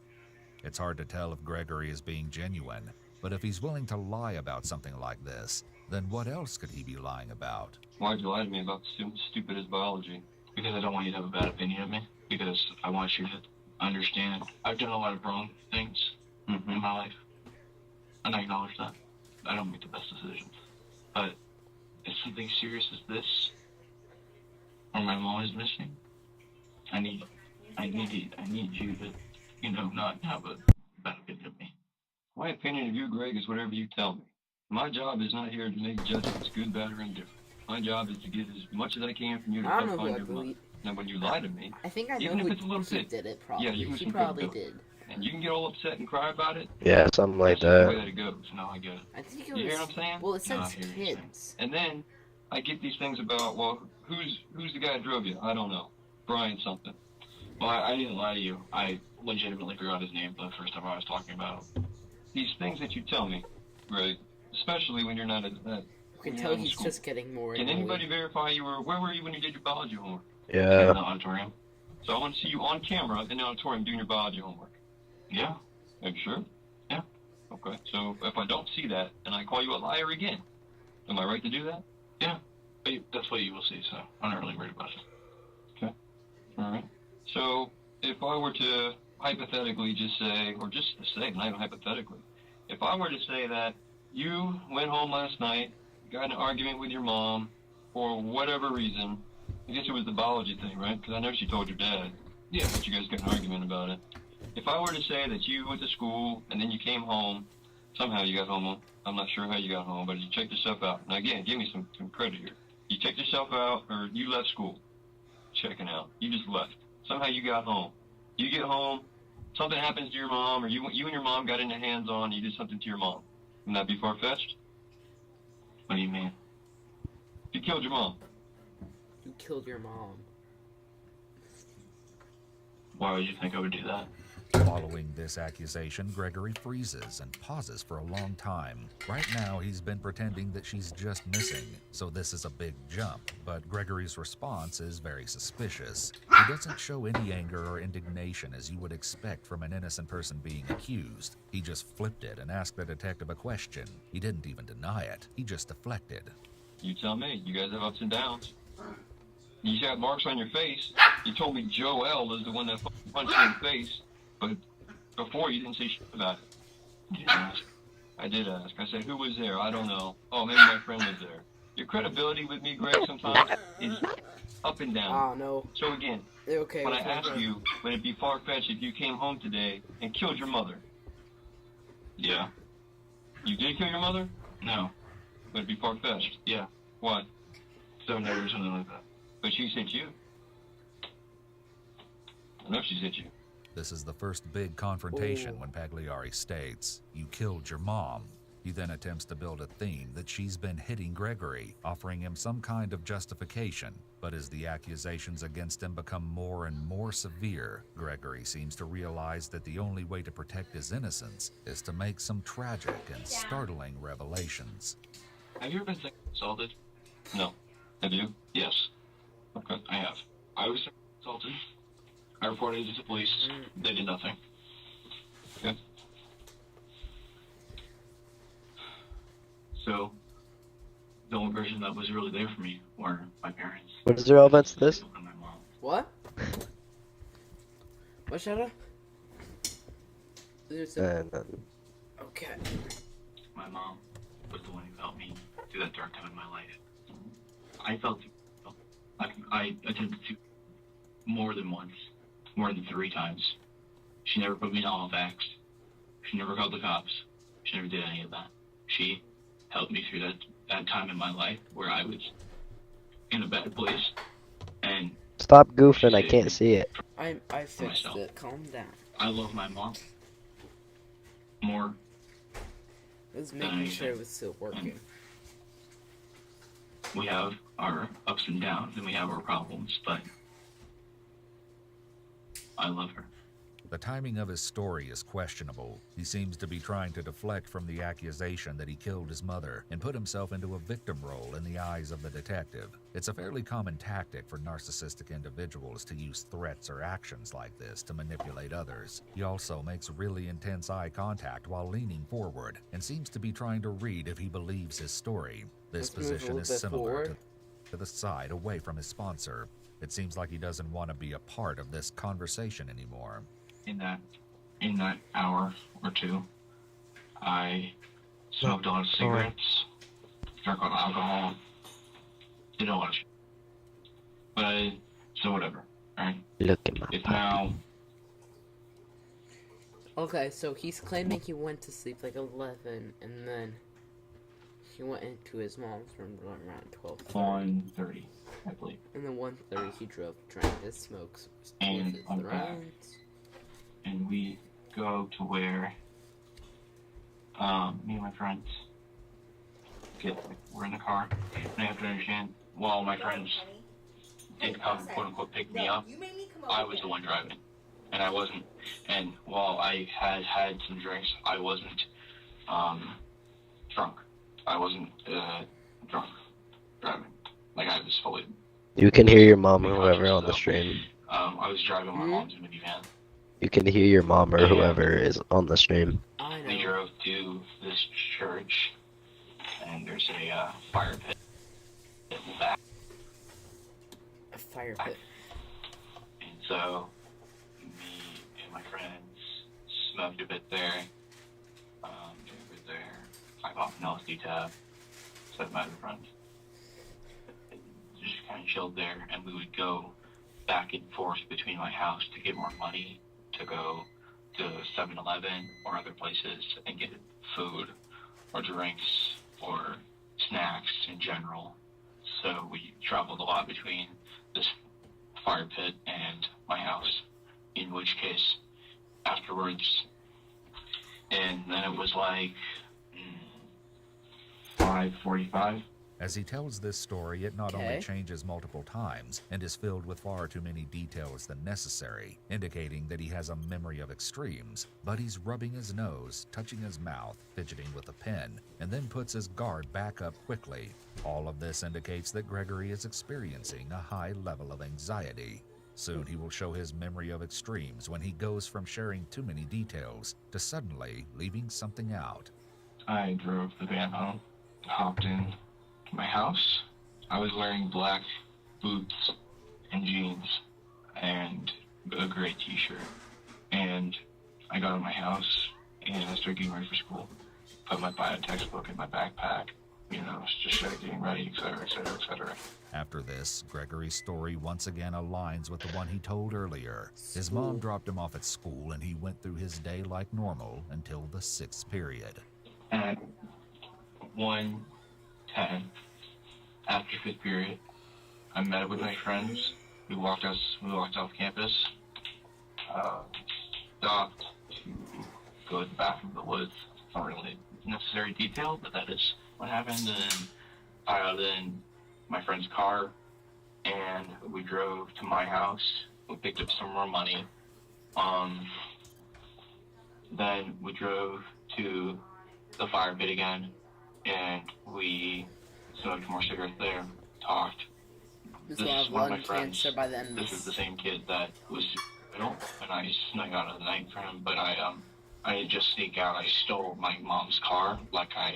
It's hard to tell if Gregory is being genuine, but if he's willing to lie about something like this, then what else could he be lying about?
Why'd you lie to me about stupid as biology?
Because I don't want you to have a bad opinion of me. Because I want you to understand I've done a lot of wrong things in my life. And I acknowledge that. I don't make the best decisions. But if something serious as this, or my mom is missing, I need you to, not have a bad opinion of me.
My opinion of you, Greg, is whatever you tell me. My job is not here to make judgments, good, bad, or indifferent. My job is to get as much as I can from you to help find your mother. Now, when you lie to me,
I think I know
even if it's a little
who
bit,
did it, probably.
Yeah, you
She probably did.
And you can get all upset and cry about it.
Yeah, something like
That's the way
that.
that it goes.
No, I get it.
I think it
You
was.
hear what I'm saying?
Well, it
No, I
says
hear what you're
kids.
And then I get these things about, well, who's the guy that drove you? I don't know. Brian something.
Well, I didn't lie to you. I legitimately forgot his name the first time I was talking about him.
These things that you tell me, Greg, especially when you're not at
You can tell he's just getting more.
Can anybody verify where were you when you did your biology homework?
In
Yeah.
the auditorium.
So I want to see you on camera in the auditorium doing your biology homework.
Yeah.
Are you sure?
Yeah.
Okay. So if I don't see that and I call you a liar again, am I right to do that?
Yeah. But that's what you will see, so I'm not really worried about it.
Okay. All right. So if I were to hypothetically just say, or just say, not even hypothetically, if I were to say that you went home last night, got in an argument with your mom for whatever reason, I guess it was the biology thing, right? Because I know she told your dad. Yeah. That you guys got an argument about it. If I were to say that you went to school and then you came home, somehow you got home, I'm not sure how you got home, but you checked yourself out. Now again, give me some credit here. You checked yourself out, or you left school, checking out. You just left. Somehow you got home. You get home, something happens to your mom, or you and your mom got into hands-on, you did something to your mom. Wouldn't that be far-fetched?
What do you mean?
You killed your mom.
You killed your mom.
Why would you think I would do that?
Following this accusation, Gregory freezes and pauses for a long time. Right now, he's been pretending that she's just missing, so this is a big jump, but Gregory's response is very suspicious. He doesn't show any anger or indignation as you would expect from an innocent person being accused. He just flipped it and asked the detective a question. He didn't even deny it. He just deflected.
You tell me. You guys have ups and downs. You got marks on your face. You told me Joel is the one that punched you in the face. But before, you didn't say shit about it.
You didn't ask.
I did ask. I said, who was there? I don't know. Oh, maybe my friend was there. Your credibility with me, Greg, sometimes is up and down.
Oh, no.
So again,
Okay,
when I asked you, would it be far-fetched if you came home today and killed your mother?
Yeah.
You did kill your mother?
No.
Would it be Park Fest?
Yeah.
What?
7 days or something like that.
But she sent you. I know she sent you.
This is the first big confrontation when Pagliari states, "You killed your mom." He then attempts to build a theme that she's been hitting Gregory, offering him some kind of justification. But as the accusations against him become more and more severe, Gregory seems to realize that the only way to protect his innocence is to make some tragic and startling revelations.
Have you ever been sexually assaulted?
No. Have you?
Yes.
Okay.
I have. I was sexually assaulted. I reported it to the police. They did nothing.
Okay.
So, the only person that was really there for me were my parents.
What is the relevance to this?
And my mom.
What? What, Shadow? Okay.
My mom was the one who helped me through that dark time in my life. I felt I attempted to more than once, more than 3 times. She never put me in all facts. She never called the cops. She never did any of that. She helped me through that time in my life where I was in a bad place. And
Stop goofing, I can't see it.
I fixed it. Calm down.
I love my mom more.
Let's making sure it was still working.
We have our ups and downs and we have our problems, but I love her.
The timing of his story is questionable. He seems to be trying to deflect from the accusation that he killed his mother and put himself into a victim role in the eyes of the detective. It's a fairly common tactic for narcissistic individuals to use threats or actions like this to manipulate others. He also makes really intense eye contact while leaning forward and seems to be trying to read if he believes his story. This position is similar to the side away from his sponsor. It seems like he doesn't want to be a part of this conversation anymore.
In that hour or 2, I smoked a lot of cigarettes, drank a lot of alcohol, did a lot of shit. But, so whatever, alright?
Look at my
It's now...
Okay, so he's claiming he went to sleep like 11, and then he went into his mom's room around 12:30.
1:30, I believe.
And then 1:30 he drove, drank his smokes
And
with his
I'm back.
friends.
And we go to where me and my friends we're in the car, and I have to understand, while my friends did come, quote unquote, pick me up, I was the one driving, and I wasn't, and while I had some drinks, I wasn't drunk. I wasn't drunk driving, like I was fully.
You can hear your mom or whoever on the stream.
I was driving my mom's minivan.
You can hear your mom or whoever is on the stream.
We drove to this church, and there's a fire pit in the back.
A fire pit.
And so, me and my friends smoked a bit there, drank a bit there. I popped an LSD tab, set my other friend. Just kind of chilled there, and we would go back and forth between my house to get more money, to go to 7-Eleven or other places and get food or drinks or snacks in general. So we traveled a lot between this fire pit and my house, in which case afterwards, and then it was like 5:45.
As he tells this story, it not only changes multiple times and is filled with far too many details than necessary, indicating that he has a memory of extremes, but he's rubbing his nose, touching his mouth, fidgeting with a pen, and then puts his guard back up quickly. All of this indicates that Gregory is experiencing a high level of anxiety. Soon he will show his memory of extremes when he goes from sharing too many details to suddenly leaving something out.
I drove the van home, hopped in my house. I was wearing black boots and jeans and a gray t-shirt. And I got in my house and I started getting ready for school. Put my bio textbook in my backpack, just started getting ready, etc., etc., etc.
After this, Gregory's story once again aligns with the one he told earlier. His mom dropped him off at school and he went through his day like normal until the 6th period.
At 1:10 10, after 5th period, I met up with my friends. We walked off campus, stopped to go to the bathroom in the woods. It's not really necessary detail, but that is what happened. And I got in my friend's car, and we drove to my house. We picked up some more money. Then we drove to the fire pit again, and we smoked more cigarettes there, talked.
This
This
will
is
have
one of
lung
my friends.
cancer by the end of
This is the same kid that was suicidal, and I snuck out of the night for him, but I didn't just sneak out. I stole my mom's car, like I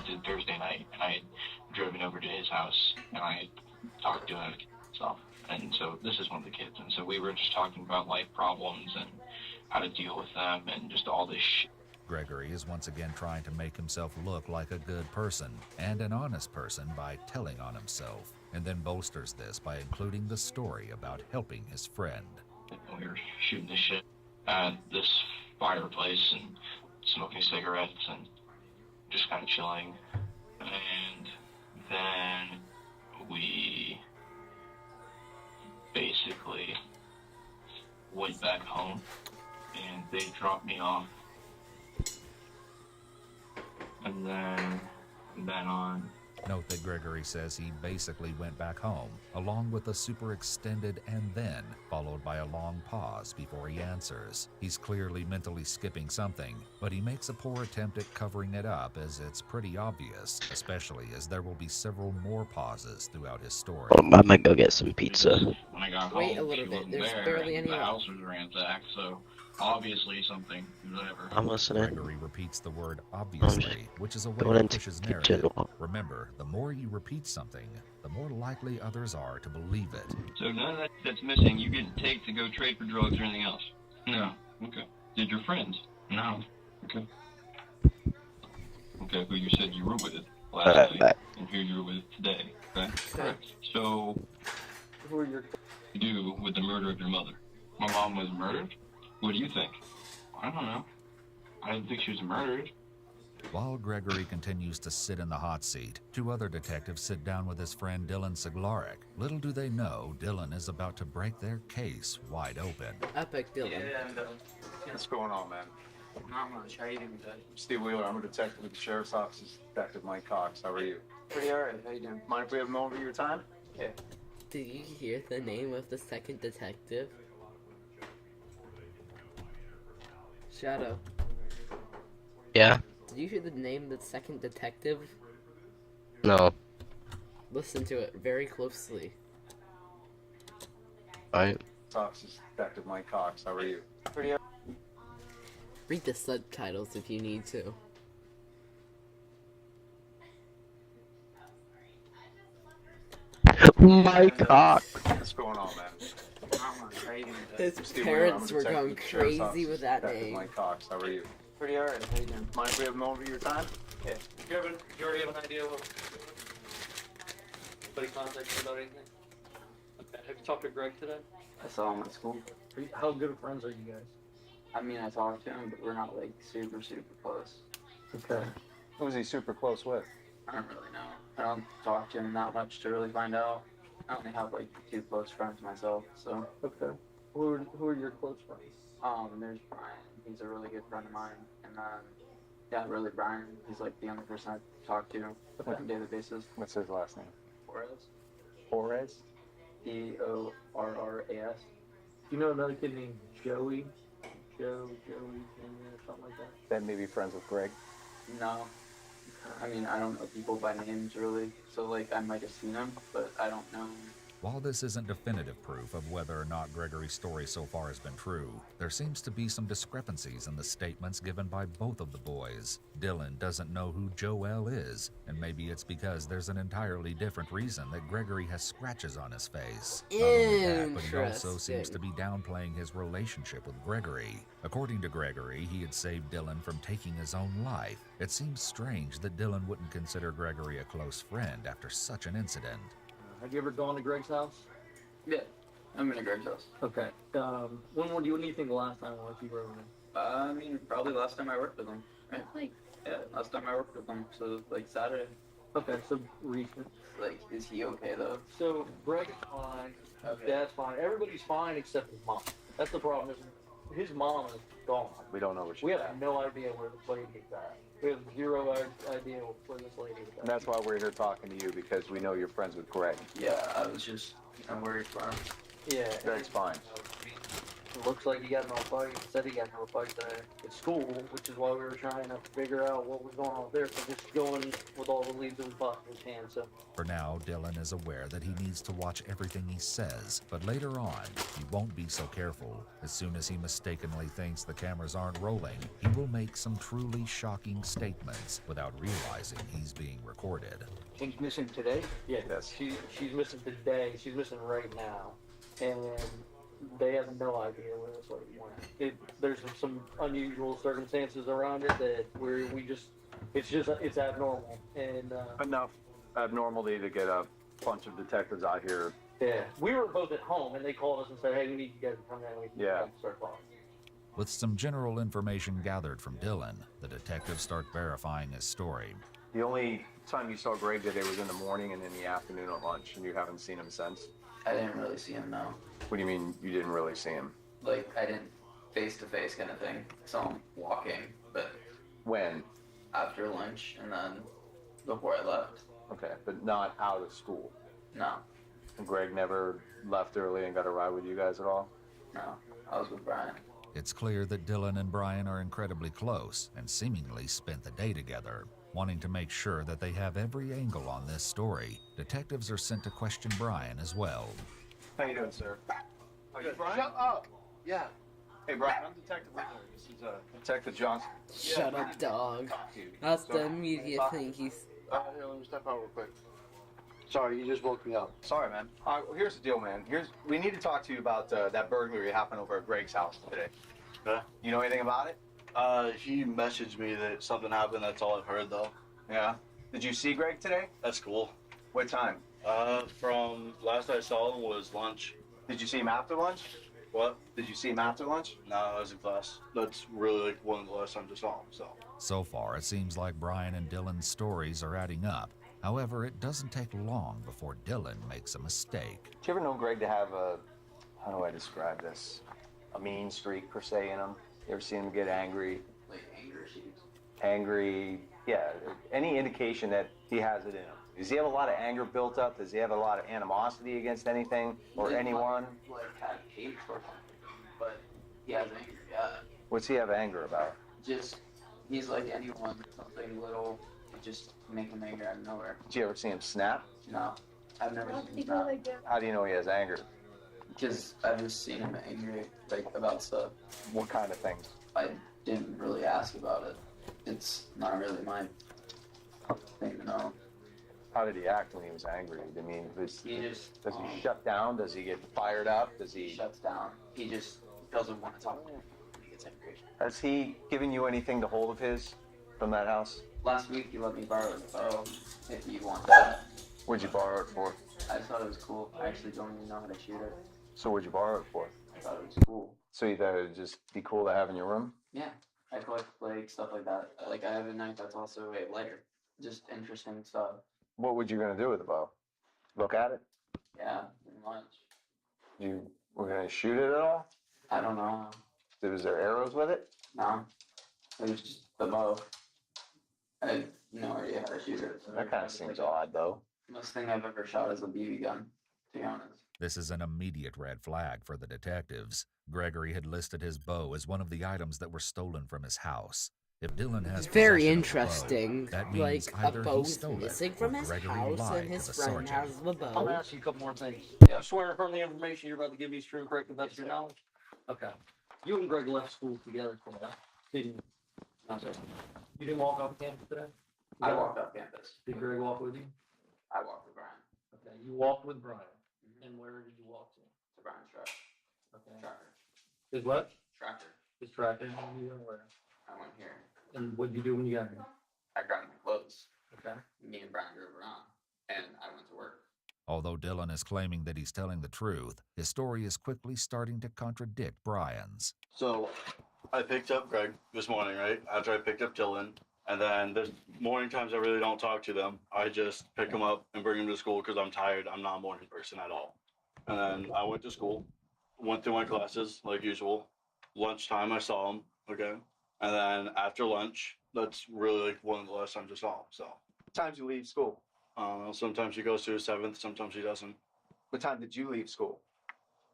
did Thursday night, and I had driven over to his house, and I had talked to him and stuff. And so this is one of the kids, and so we were just talking about life problems and how to deal with them, and just all this shit.
Gregory is once again trying to make himself look like a good person and an honest person by telling on himself, and then bolsters this by including the story about helping his friend.
And we were shooting this shit at this fireplace and smoking cigarettes and just kind of chilling. And then we basically went back home, and they dropped me off. And then on.
Note that Gregory says he basically went back home, along with a super extended "and then," followed by a long pause before he answers. He's clearly mentally skipping something, but he makes a poor attempt at covering it up, as it's pretty obvious, especially as there will be several more pauses throughout his story.
I might go get some pizza.
When I got
Wait
home,
a little
she
bit.
wasn't
There's
there,
barely
and
any
the
left.
house was ransacked, so obviously something, whatever.
I'm listening.
Gregory repeats the word "obviously," which is a way
Going
to
into
push his
the
narrative.
kitchen.
Remember, the more you repeat something, the more likely others are to believe it.
So none of that's missing. You didn't take to go trade for drugs or anything else?
No.
Okay. Did your friends?
No.
Okay. Okay, who you said you were with last night, and who you were with today, okay?
Correct.
So,
Who are your...
you do with the murder of your mother?
My mom was murdered?
What do you think?
I don't know. I didn't think she was murdered.
While Gregory continues to sit in the hot seat, two other detectives sit down with his friend Dylan Siglarek. Little do they know, Dylan is about to break their case wide open.
Epic Dylan.
What's going on, man?
Not much. How you doing today?
Steve Wheeler, I'm a detective with the Sheriff's Office, Detective Mike Cox. How are you?
Pretty alright. How you doing?
Mind if we have a moment of your time?
Yeah.
Did you hear the name of the second detective? Shadow.
Yeah?
Did you hear the name of the second detective?
No.
Listen to it very closely.
Alright.
Office, Detective Mike Cox. How are you?
Pretty alright.
Read the subtitles if you need to.
Mike Cox.
What's going on, man?
Not much. How you doing today?
His
Steve Wheeler, I'm a
parents were
detective
going
with the Sheriff's
crazy
Office,
with that
Detective
name.
Mike Cox. How are you?
Pretty alright. How you doing?
Mind if we have a moment of your time?
Yeah. You already have an idea what? Anybody contact you about anything? Okay. Have you talked to Greg today?
I saw him at school.
How good of friends are you guys?
I mean, I talked to him, but we're not like super close.
Okay. Who is he super close with?
I don't really know. I don't talk to him that much to really find out. I only have like 2 close friends myself, so.
Okay. Who are your close friends?
There's Brian. He's a really good friend of mine, and yeah, really Brian. He's like the only person I talk to on a daily basis.
What's his last name?
Torres.
Torres?
Torras.
Do you know another kid named Joey? Joey, or something like that?
That may be friends with Greg.
No. I mean, I don't know people by names really, so like I might have seen them, but I don't know.
While this isn't definitive proof of whether or not Gregory's story so far has been true, there seems to be some discrepancies in the statements given by both of the boys. Dylan doesn't know who Joel is, and maybe it's because there's an entirely different reason that Gregory has scratches on his face. Not only that, but he also seems to be downplaying his relationship with Gregory. According to Gregory, he had saved Dylan from taking his own life. It seems strange that Dylan wouldn't consider Gregory a close friend after such an incident.
Have you ever gone to Greg's house?
Yeah, I'm in a Greg's house.
Okay. When do you think the last time was you were with him?
I mean, probably last time I worked with him. Right? Yeah, last time I worked with him, so like Saturday.
Okay, so recent.
Like, is he okay though?
So Greg's fine.
Okay.
Dad's fine. Everybody's fine except his mom. That's the problem. Is his mom is gone.
We don't know where she's
We have
at.
no idea where this lady is at. We have zero idea where this lady is
And
at.
that's why we're here talking to you, because we know you're friends with Greg.
Yeah, I was just, I'm worried for him.
Yeah.
Greg's fine.
It looks like he got in a fight. He said he got in a fight at school, which is why we were trying to figure out what was going on there. So just going with all the leads that we possibly can. So
For now, Dylan is aware that he needs to watch everything he says, but later on, he won't be so careful. As soon as he mistakenly thinks the cameras aren't rolling, he will make some truly shocking statements without realizing he's being recorded.
she's missing today. Yeah.
Yes.
She's missing today. She's missing right now, and they have no idea where this lady went. There's some unusual circumstances around it that it's abnormal, and
Enough abnormality to get a bunch of detectives out here.
yeah, we were both at home, and they called us and said, "Hey, we need you guys to come in. We need
Yeah.
to start following."
With some general information gathered from Dylan, the detectives start verifying his story.
The only time you saw Greg today was in the morning and in the afternoon at lunch, and you haven't seen him since?
I didn't really see him, no.
What do you mean you didn't really see him?
Like, I didn't face-to-face kind of thing. Saw him walking, but
When?
after lunch and then before I left.
Okay, but not out of school.
No,
And Greg never left early and got a ride with you guys at all?
no. I was with Brian.
It's clear that Dylan and Brian are incredibly close and seemingly spent the day together. Wanting to make sure that they have every angle on this story, detectives are sent to question Brian as well.
How you doing, sir? Are you Brian?
Shut up! Yeah.
Hey, Brian, I'm Detective Whitler. This is Detective Johnson.
Shut up, dog. That's the immediate thing he's.
Here, let me step out real quick. Sorry, you just woke me up.
Sorry, man. All right, well, here's the deal, man. We need to talk to you about that burglary that happened over at Greg's house today.
Okay.
You know anything about it?
He messaged me that something happened. That's all I've heard, though.
Yeah. Did you see Greg today?
That's cool.
What time?
From last I saw him was lunch.
Did you see him after lunch?
What?
Did you see him after lunch?
No, I was in class. That's really like one of the last times I saw him, so.
So far, it seems like Brian and Dylan's stories are adding up. However, it doesn't take long before Dylan makes a mistake.
Did you ever know Greg to have how do I describe this? A mean streak, per se, in him? You ever seen him get angry?
Like, anger issues.
Angry, yeah. Any indication that he has it in him? Does he have a lot of anger built up? Does he have a lot of animosity against anything or anyone?
Like, had hate for something, but he has anger, yeah.
What's he have anger about?
Just, he's like anyone, something little, just make him angry out of nowhere.
Did you ever see him snap?
No, I've never seen him snap.
How do you know he has anger?
Because I've just seen him angry, like, about stuff.
What kind of things?
I didn't really ask about it. It's not really my thing to know.
How did he act when he was angry? I mean, does
He just,
he shut down? Does he get fired up? Does
he
he?
shuts down. He just doesn't want to talk to me when he gets angry.
Has he given you anything to hold of his from that house?
Last week he let me borrow the bow if you want that.
What'd you borrow it for?
I just thought it was cool. I actually don't even know how to shoot it.
So what'd you borrow it for?
I thought it was cool.
So you thought it'd just be cool to have in your room?
Yeah, I collect like stuff like that. Like I have a knife that's also a lighter. Just interesting stuff.
What were you gonna do with the bow? Look at it?
Yeah, pretty much.
You were gonna shoot it at all?
I don't know.
Was there arrows with it?
No, it was just the bow. I had no idea how to shoot it. So
That kind of seems odd, though.
Most thing I've ever shot is a BB gun, to be honest.
This is an immediate red flag for the detectives. Gregory had listed his bow as one of the items that were stolen from his house. If Dylan has
Very
possession of the
interesting.
bow, that means
Like, a
either he
bow's
stole it
missing
or
from his
Gregory
house
lied
and his
to the
friend
sergeant.
has the
I'm
bow.
gonna ask you a couple more things. You swear from the information you're about to give me is true and correct to the best of your knowledge? Okay. You and Greg left school together today, didn't you? Okay. You didn't walk off campus today?
I walked off campus.
Did Greg walk with you?
I walked with Brian.
Okay, you walked with Brian. And where did you walk to?
To Brian's truck.
Okay.
Tractor.
His what?
Tractor.
His tractor. And you went where?
I went here.
And what did you do when you got here?
I grabbed my clothes.
Okay.
Me and Brian drove around. And I went to work.
Although Dylan is claiming that he's telling the truth, his story is quickly starting to contradict Brian's.
So, I picked up Greg this morning, right? After I picked up Dylan. And then there's morning times I really don't talk to them. I just pick them up and bring them to school because I'm tired. I'm not a morning person at all. And then I went to school, went through my classes like usual. Lunchtime, I saw them again. And then after lunch, that's really like one of the last times I saw him. So,
What times you leave school?
sometimes he goes to his 7th, sometimes he doesn't.
What time did you leave school?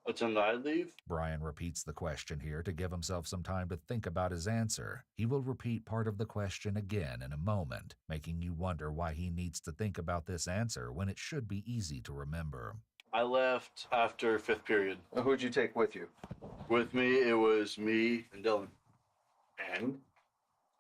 What time did I leave?
Brian repeats the question here to give himself some time to think about his answer. He will repeat part of the question again in a moment, making you wonder why he needs to think about this answer when it should be easy to remember.
I left after 5th period.
Who'd you take with you?
With me, it was me and Dylan. And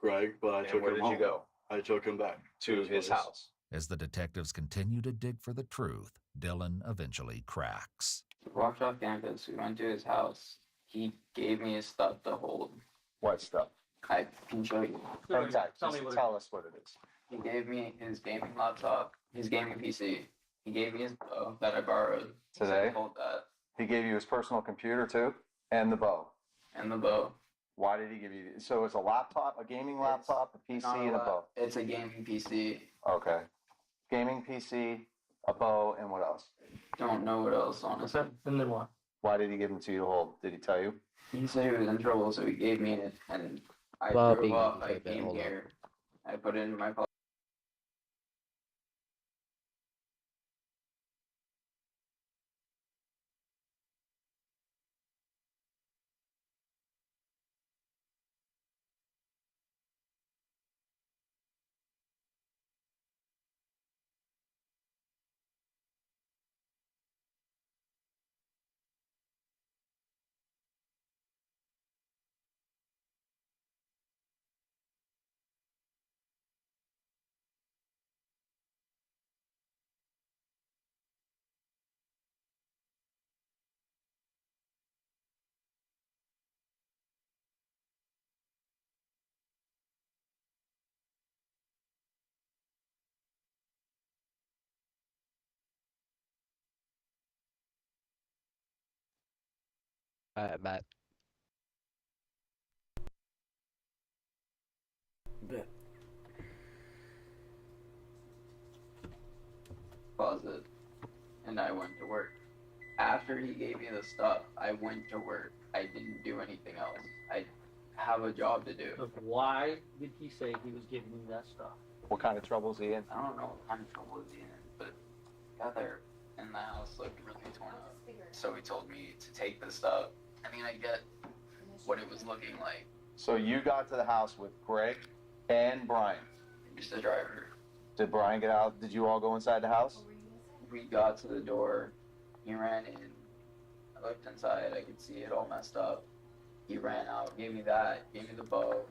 Greg, but I took him
where did
home.
you go?
I took him back
To his house.
As the detectives continue to dig for the truth, Dylan eventually cracks.
Walked off campus. We went to his house. He gave me his stuff to hold.
What stuff?
I can show you.
Tell me
us what it is.
He gave me his gaming laptop, his gaming PC. He gave me his bow that I borrowed.
Today?
So hold that.
He gave you his personal computer too? And the bow.
And the bow.
Why did he give you? So it's a laptop, a gaming laptop, a PC, and a bow.
It's a gaming PC.
Okay. Gaming PC, a bow, and what else?
Don't know what else, honestly.
And then what?
Why did he give them to you to hold? Did he tell you?
He said he was in trouble, so he gave me it, and I
Bobby,
drove up. I
okay,
came
hold on.
here. I put it in my pocket.
Alright, Matt.
Closet, and I went to work. After he gave me the stuff, I went to work. I didn't do anything else. I have a job to do.
Look, why did he say he was giving you that stuff?
What kind of trouble is he in?
I don't know what kind of trouble he's in, but got there and the house looked really torn up. So he told me to take the stuff. I mean, I get what it was looking like.
So you got to the house with Greg and Brian.
Just the driver.
Did Brian get out? Did you all go inside the house?
We got to the door. He ran in. I looked inside. I could see it all messed up. He ran out, gave me that, gave me the bow.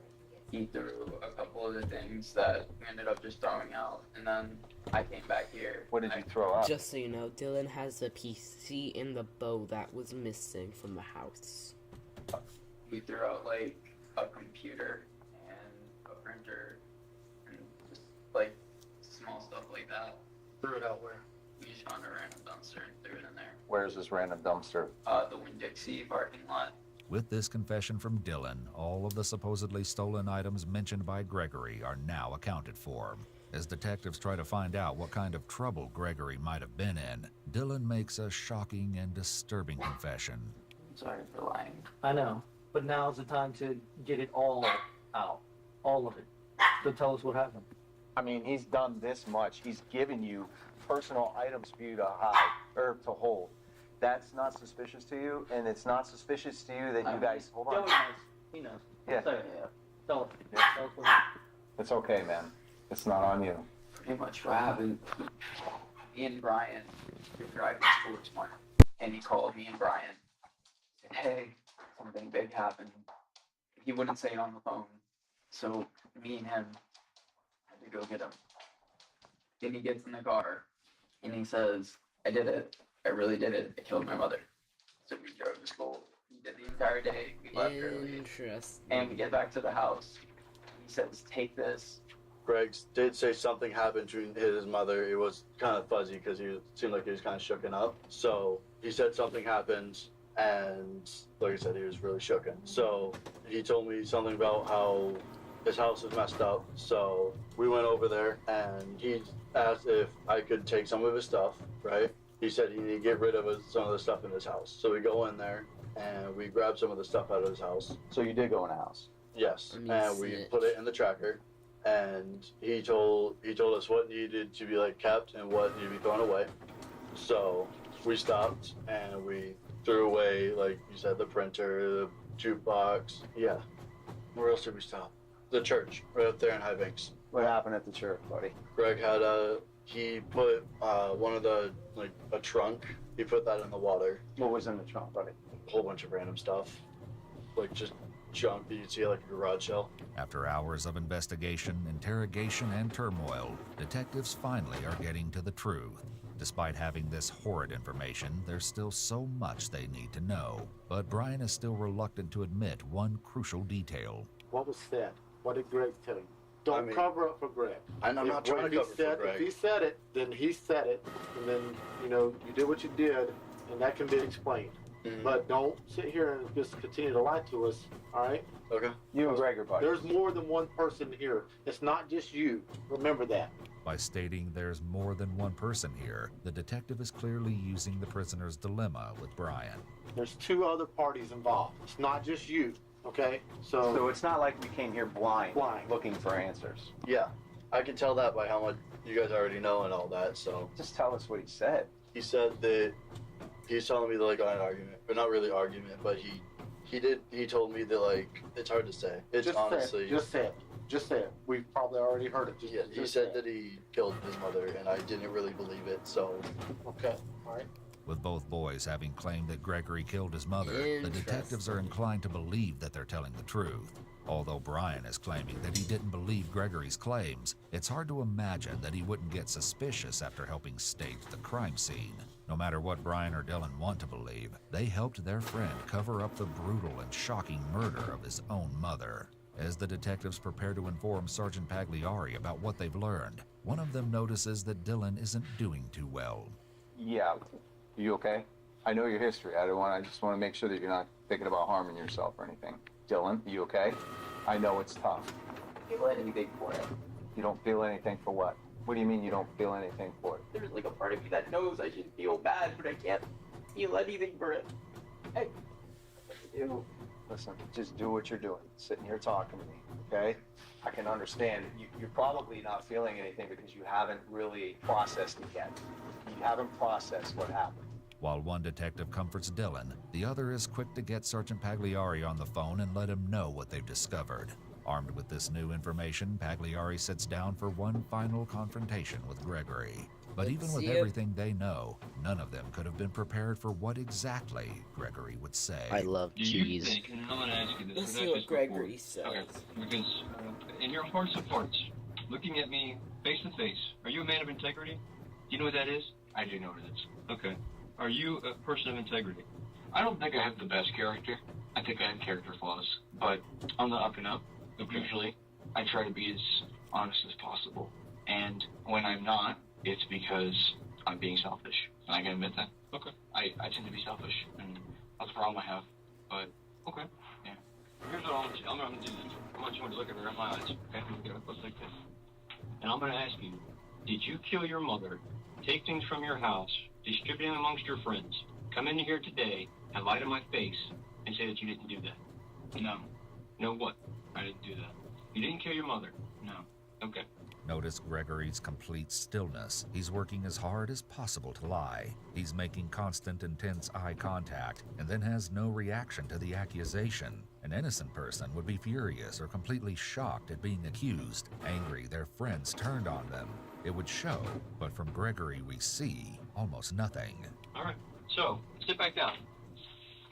He threw a couple of the things that we ended up just throwing out. And then I came back here.
What did you throw out?
Just so you know, Dylan has a PC and the bow that was missing from the house.
We threw out like a computer and a printer and just like small stuff like that.
Threw it out where?
We just found a random dumpster and threw it in there.
Where's this random dumpster?
The Winn-Dixie parking lot.
With this confession from Dylan, all of the supposedly stolen items mentioned by Gregory are now accounted for. As detectives try to find out what kind of trouble Gregory might have been in, Dylan makes a shocking and disturbing confession.
I'm sorry for lying.
I know, but now's the time to get it all out. All of it. So tell us what happened.
I mean, he's done this much. He's given you personal items for you to hide or to hold. That's not suspicious to you, and it's not suspicious to you that you guys hold on.
Joey knows. He knows.
Yeah.
Say it.
Yeah.
Tell us. Tell us what happened.
It's okay, man. It's not on you.
Pretty much what happened. Me and Brian were driving to school this morning, and he called me and Brian. Said, "Hey, something big happened." He wouldn't say it on the phone, so me and him had to go get him. Then he gets in the car, and he says, "I did it. I really did it. I killed my mother." So we drove to school. We did the entire day. We left early.
Interesting.
And we get back to the house. He says, "Take this."
Greg did say something happened to his mother. It was kind of fuzzy because he seemed like he was kind of shooken up. So he said something happened, and like I said, he was really shooken. So he told me something about how his house was messed up. So we went over there and he asked if I could take some of his stuff, right? He said he needed to get rid of some of the stuff in his house. So we go in there and we grab some of the stuff out of his house.
So you did go in a house?
Yes, and we put it in the tracker, and he told us what needed to be like kept and what needed to be thrown away. So we stopped and we threw away, like you said, the printer, the jukebox. Yeah. Where else did we stop? The church, right up there in High Banks.
What happened at the church, buddy?
Greg had he put one of the, like a trunk, he put that in the water.
What was in the trunk, buddy?
A whole bunch of random stuff. Like just junk that you'd see like a garage sale.
After hours of investigation, interrogation, and turmoil, detectives finally are getting to the truth. Despite having this horrid information, there's still so much they need to know. But Brian is still reluctant to admit one crucial detail.
What was said? What did Greg tell you? Don't cover up for Greg.
I'm not trying to cover for Greg.
If he said it, then he said it, and then, you did what you did, and that can be explained. Mm-hmm. But don't sit here and just continue to lie to us, all right?
Okay.
You and Greg are buddies.
There's more than one person here. It's not just you. Remember that.
By stating there's more than one person here, the detective is clearly using the prisoner's dilemma with Brian.
There's two other parties involved. It's not just you, okay?
So it's not like we came here blind. Looking for answers.
Yeah, I can tell that by how much you guys already know and all that, so.
Just tell us what he said.
He said that he's telling me that, like, on an argument, but not really argument, but he told me that, like, it's hard to say. It's
just
honestly.
Just say it. We've probably already heard it.
He said that he killed his mother, and I didn't really believe it, so.
Okay, all right.
With both boys having claimed that Gregory killed his mother, the detectives are inclined to believe that they're telling the truth. Although Brian is claiming that he didn't believe Gregory's claims, it's hard to imagine that he wouldn't get suspicious after helping stage the crime scene. No matter what Brian or Dylan want to believe, they helped their friend cover up the brutal and shocking murder of his own mother. As the detectives prepare to inform Sergeant Pagliari about what they've learned, one of them notices that Dylan isn't doing too well.
Yeah. You okay? I know your history. I just want to make sure that you're not thinking about harming yourself or anything. Dylan, you okay? I know it's tough.
I feel anything for it.
You don't feel anything for what? What do you mean you don't feel anything for it?
There's like a part of me that knows I should feel bad, but I can't feel anything for it. Hey,
you listen, just do what you're doing. Sitting here talking to me, okay? I can understand. You're probably not feeling anything because you haven't really processed it yet. You haven't processed what happened.
While one detective comforts Dylan, the other is quick to get Sergeant Pagliari on the phone and let him know what they've discovered. Armed with this new information, Pagliari sits down for one final confrontation with Gregory. But even with everything they know, none of them could have been prepared for what exactly Gregory would say.
I love cheese.
Do you think, and I'm going to ask you this.
Let's see what Gregory says.
Okay, because in your hearts of hearts, looking at me face to face, are you a man of integrity? Do you know what that is? I do know what it is. Okay. Are you a person of integrity? I don't think I have the best character. I think I have character flaws. But on the up and up, usually, I try to be as honest as possible. And when I'm not, it's because I'm being selfish. And I can admit that. Okay. I tend to be selfish, and that's a problem I have. But, okay. Yeah. Here's what I'm going to do. I want you to look at me in my eyes. Okay? Look at it like this. And I'm going to ask you, did you kill your mother, take things from your house, distribute them amongst your friends, come in here today and lie to my face and say that you didn't do that? No. No what? I didn't do that. You didn't kill your mother? No. Okay.
Notice Gregory's complete stillness. He's working as hard as possible to lie. He's making constant, intense eye contact and then has no reaction to the accusation. An innocent person would be furious or completely shocked at being accused, angry their friends turned on them. It would show, but from Gregory we see almost nothing.
All right, so sit back down.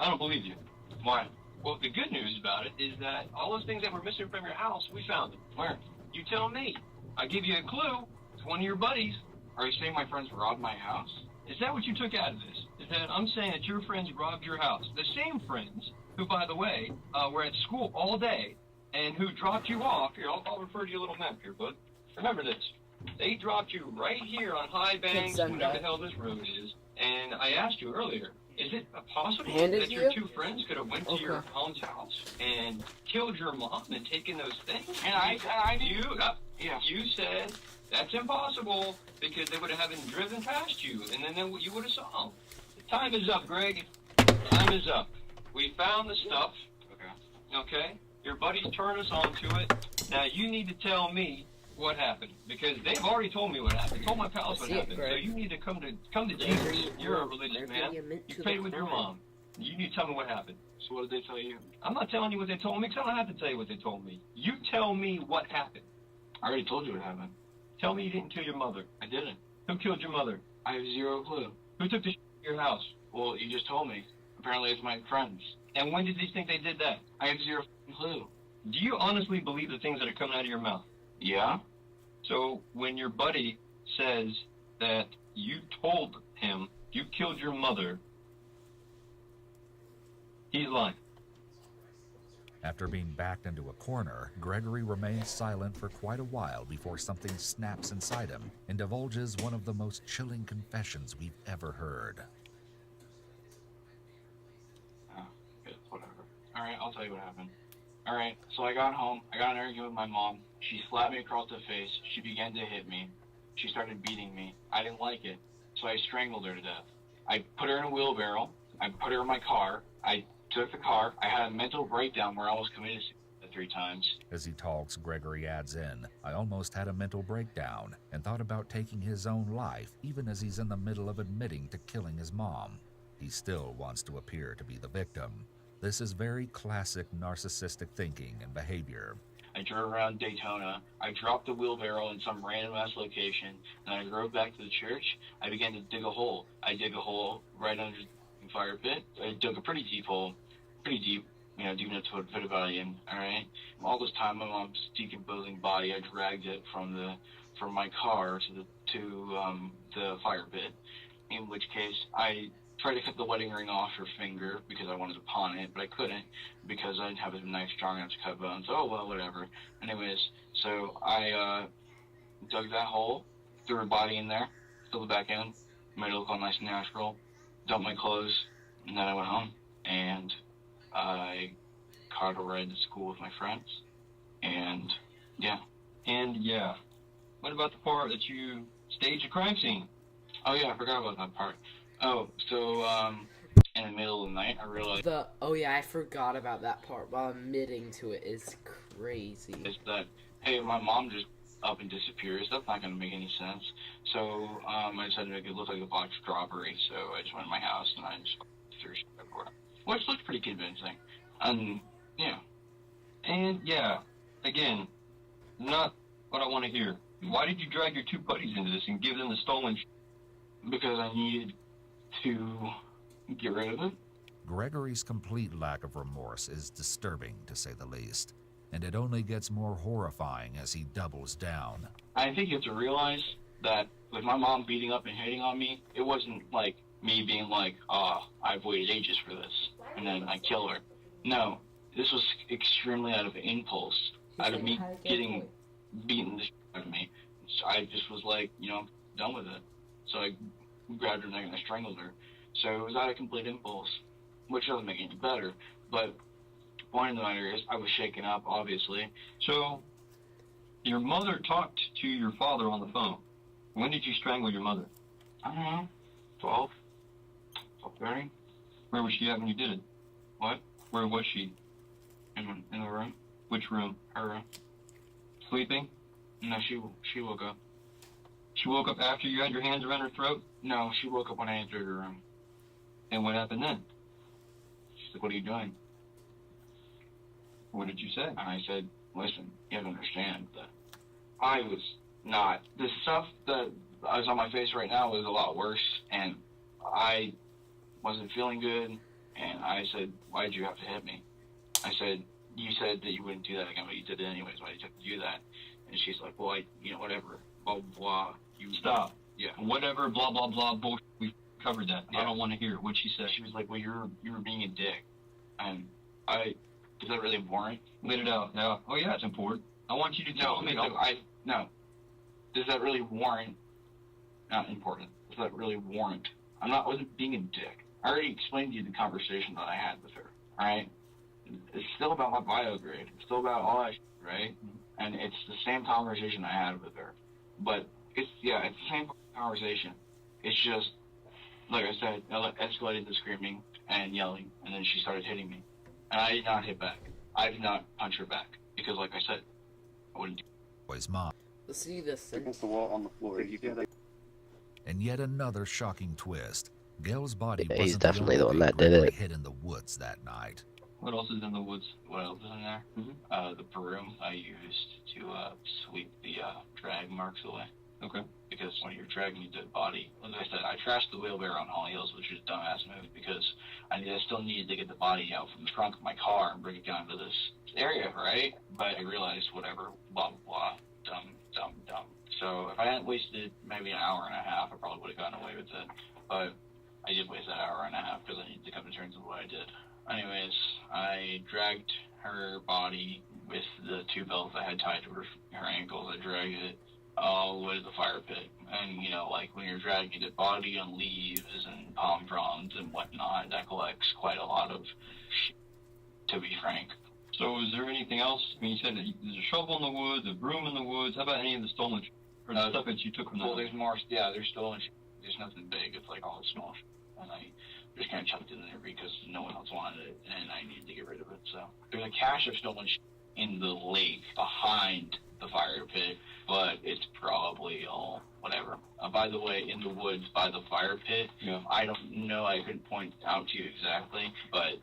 I don't believe you. Why? Well, the good news about it is that all those things that were missing from your house, we found them. Where? You tell me. I give you a clue. It's one of your buddies. Are you saying my friends robbed my house? Is that what you took out of this? Is that I'm saying that your friends robbed your house? The same friends who, by the way, were at school all day and who dropped you off. Here, I'll refer to your little map here, bud. Remember this. They dropped you right here on High Banks, whatever the hell this road is. And I asked you earlier, is it possible that your two friends could have went to your mom's house and killed your mom and taken those things?
And
you said that's impossible because they would have been driven past you, and then you would have saw them. Time is up, Greg. Time is up. We found the stuff. Okay? Your buddies turned us onto it. Now you need to tell me what happened, because they've already told me what happened. Told my pals what happened. So you need to come to Jesus. You're a religious man. You prayed with your mom. You need to tell me what happened.
So what did they tell you?
I'm not telling you what they told me, because I don't have to tell you what they told me. You tell me what happened.
I already told you what happened.
Tell me you didn't kill your mother.
I didn't.
Who killed your mother?
I have zero clue.
Who took the to your house?
Well, you just told me. Apparently it's my friends.
And when did they think they did that?
I have zero clue.
Do you honestly believe the things that are coming out of your mouth?
Yeah.
So when your buddy says that you told him you killed your mother, he's lying.
After being backed into a corner, Gregory remains silent for quite a while before something snaps inside him and divulges one of the most chilling confessions we've ever heard.
Whatever. Alright, I'll tell you what happened. Alright, so I got home, I got in an argument with my mom. She slapped me across the face. She began to hit me. She started beating me. I didn't like it, so I strangled her to death. I put her in a wheelbarrow. I put her in my car. I took the car. I had a mental breakdown where I almost committed suicide 3 times.
As he talks, Gregory adds in, I almost had a mental breakdown and thought about taking his own life, even as he's in the middle of admitting to killing his mom. He still wants to appear to be the victim. This is very classic narcissistic thinking and behavior.
I drove around Daytona. I dropped the wheelbarrow in some random-ass location, and I drove back to the church. I began to dig a hole. I dig a hole right under the fire pit. I dug a pretty deep hole. Pretty deep, you know, deep enough to put a body in, alright? All this time, my mom's decomposing body, I dragged it from my car to the fire pit, in which case I tried to cut the wedding ring off her finger because I wanted to pawn it, but I couldn't because I didn't have a knife strong enough to cut bones. Oh, well, whatever. Anyways, so I dug that hole, threw her body in there, filled it back in, made it look all nice and natural, dumped my clothes, and then I went home, and I caught a ride to school with my friends, and yeah.
And yeah. What about the part that you staged a crime scene?
Oh yeah, I forgot about that part. Oh, so, in the middle of the night, I realized...
Oh yeah, I forgot about that part, while admitting to it is crazy.
Is that, hey, my mom just up and disappears. That's not going to make any sense. So, I decided to make it look like a botched robbery, so I just went to my house, and I just threw shit everywhere. Which looked pretty convincing. Yeah.
And yeah, again, not what I want to hear. Why did you drag your 2 buddies into this and give them the stolen
Because I needed to get rid of it.
Gregory's complete lack of remorse is disturbing, to say the least, and it only gets more horrifying as he doubles down.
I think you have to realize that with my mom beating up and hitting on me, it wasn't like me being like, I've waited ages for this, and then I kill her. No, this was extremely out of impulse, out of me getting beaten the shit out of me. So I just was like, you know, done with it. So I grabbed her neck and I strangled her. So it was out of complete impulse, which doesn't make it any better. But the point of the matter is, I was shaken up, obviously.
So, your mother talked to your father on the phone. When did you strangle your mother?
I don't know, 12, 12:30.
Where was she at when you did it?
What?
Where was she?
In the room.
Which room?
Her room.
Sleeping?
No, she woke up.
She woke up after you had your hands around her throat?
No, she woke up when I entered her room.
And what happened then?
She's like, what are you doing?
What did you say?
And I said, listen, you have to understand that I was not. The stuff that is on my face right now is a lot worse, and I wasn't feeling good, and I said, why did you have to hit me? I said, you said that you wouldn't do that again, but you did it anyways. Why did you have to do that? And she's like, well, whatever, blah, blah, blah. You
stop.
Yeah.
Whatever, blah, blah, blah, bullshit. We covered that. Yeah. I don't want to hear it. What'd she say?
She was like, well, you were being a dick. And is that really important?
Let it out. Yeah. Oh, yeah, it's important. I want you to tell me.
No. does that really warrant? Not important. Does that really warrant? I wasn't being a dick. I already explained to you the conversation that I had with her. All right. It's still about my bio grade. It's still about all that shit, right? And it's the same conversation I had with her. But it's the same conversation. It's just, like I said, it escalated to screaming and yelling, and then she started hitting me. And I did not hit back. I did not punch her back. Because, like I said, I wouldn't do it.
Boy's mom.
See this
against the wall on the floor.
And yet another shocking twist. Gail's body
He's
wasn't
definitely the one that did
Gregory
it.
hid in the woods that night.
What else is in the woods? What else is in there? The broom I used to sweep the drag marks away. Okay. Because when you're dragging a dead body, like I said, I trashed the wheelbarrow on Holly Hills, which is a dumbass move because I still needed to get the body out from the trunk of my car and bring it down to this area, right? But I realized whatever, blah, blah, blah, dumb. So if I hadn't wasted maybe an hour and a half, I probably would have gotten away with it. But I did waste that hour and a half because I needed to come to terms with what I did. Anyways, I dragged her body with the two belts I had tied to her ankles. I dragged it all the way to the fire pit. And, you know, like when you're dragging the body on leaves and palm fronds and whatnot, that collects quite a lot of shit, to be frank.
So is there anything else? I mean, you said that there's a shovel in the woods, a broom in the woods. How about any of the stolen or the stuff that you took from the
Well, there's more, there's stolen shit. There's nothing big. It's like all small shit. And I just kind of chucked it in there because no one else wanted it, and I needed to get rid of it. So there's a cache of stolen shit in the lake behind the fire pit, but it's probably all whatever. By the way, in the woods by the fire pit, I don't know, I couldn't point out to you exactly, but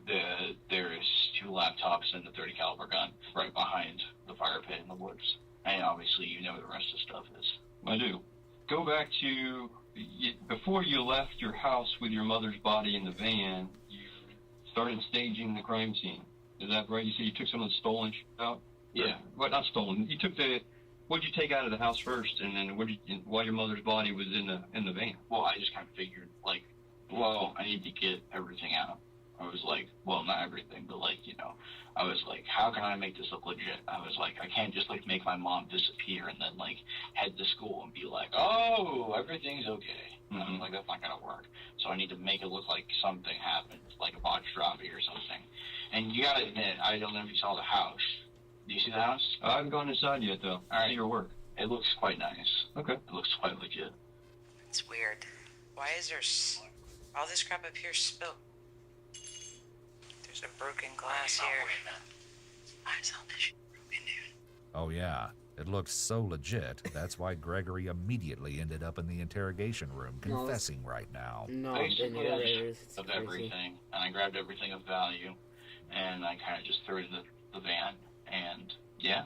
there's 2 laptops and the 30 caliber gun right behind the fire pit in the woods. And obviously you know where the rest of the stuff is.
I do. Go back to before you left your house with your mother's body in the van, you started staging the crime scene. Is that right? You said you took some of the stolen shit out?
Yeah.
Well, not stolen. You took what'd you take out of the house first, and then while your mother's body was in the van?
Well, I just kind of figured, like, well, I need to get everything out. I was like, well, not everything, but like, I was like, how can I make this look legit? I was like, I can't just like make my mom disappear and then like head to school and be like, oh, everything's okay. I'm like, that's not gonna work. So I need to make it look like something happened, like a botched robbery or something. And you gotta admit, I don't know if you saw the house. Do you see the house?
I haven't gone inside yet, though.
All right.
See your work.
It looks quite nice.
Okay.
It looks quite legit.
It's weird. Why is there all this crap up here spilled? There's a broken glass here. I saw this shit broken, dude.
Oh yeah, it looked so legit. That's why Gregory immediately ended up in the interrogation room confessing right now.
Basically, I just of everything, and I grabbed everything of value, and I kind of just threw it in the van, and yeah.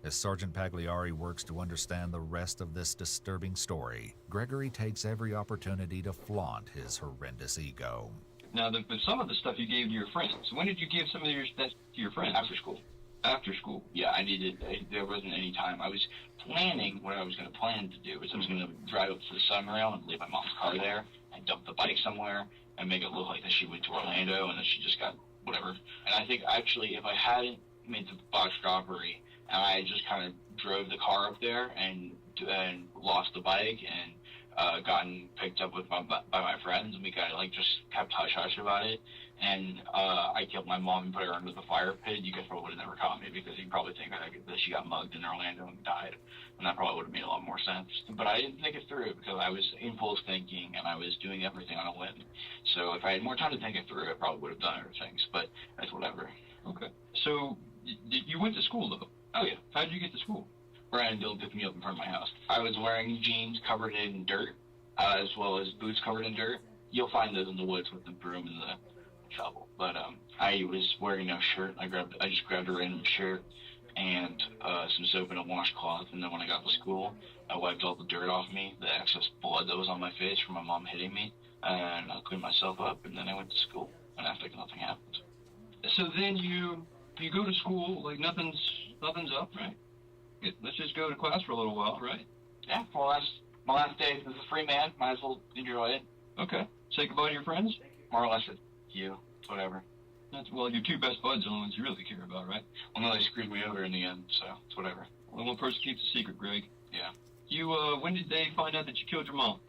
As Sergeant Pagliari works to understand the rest of this disturbing story, Gregory takes every opportunity to flaunt his horrendous ego.
Now, but some of the stuff you gave to your friends. When did you give some of your stuff to your friends?
After school.
After school?
Yeah, there wasn't any time. I was planning, what I was going to plan to do is I was going to drive up to the Sunrail and leave my mom's car there and dump the bike somewhere and make it look like that she went to Orlando and that she just got whatever. And I think, actually, if I hadn't made the botched robbery and I just kind of drove the car up there and lost the bike and gotten picked up by my friends, and we kind of like just kept hush-hush about it, and I killed my mom and put her under the fire pit, you guys probably would have never caught me because you'd probably think that she got mugged in Orlando and died, and that probably would have made a lot more sense. But I didn't think it through because I was impulse thinking and I was doing everything on a whim. So if I had more time to think it through, I probably would have done other things, but that's whatever.
Okay. So you went to school, though?
Oh, yeah.
How did you get to school?
Brian Dill picked me up in front of my house. I was wearing jeans covered in dirt, as well as boots covered in dirt. You'll find those in the woods with the broom and the shovel. But I was wearing no shirt. I just grabbed a random shirt and some soap and a washcloth. And then when I got to school, I wiped all the dirt off me, the excess blood that was on my face from my mom hitting me, and I cleaned myself up. And then I went to school and acted like nothing happened.
So then you go to school like nothing's up, right? Let's just go to class for a little while, right?
Yeah, my last day as a free man. Might as well enjoy it.
Okay. Say goodbye to your friends?
More or less, it's you. Whatever.
Well, your 2 best buds are the ones you really care about, right?
Well, no, they screwed me over in the end, so it's whatever.
Well, one person keeps a secret, Greg.
Yeah.
When did they find out that you killed your mom?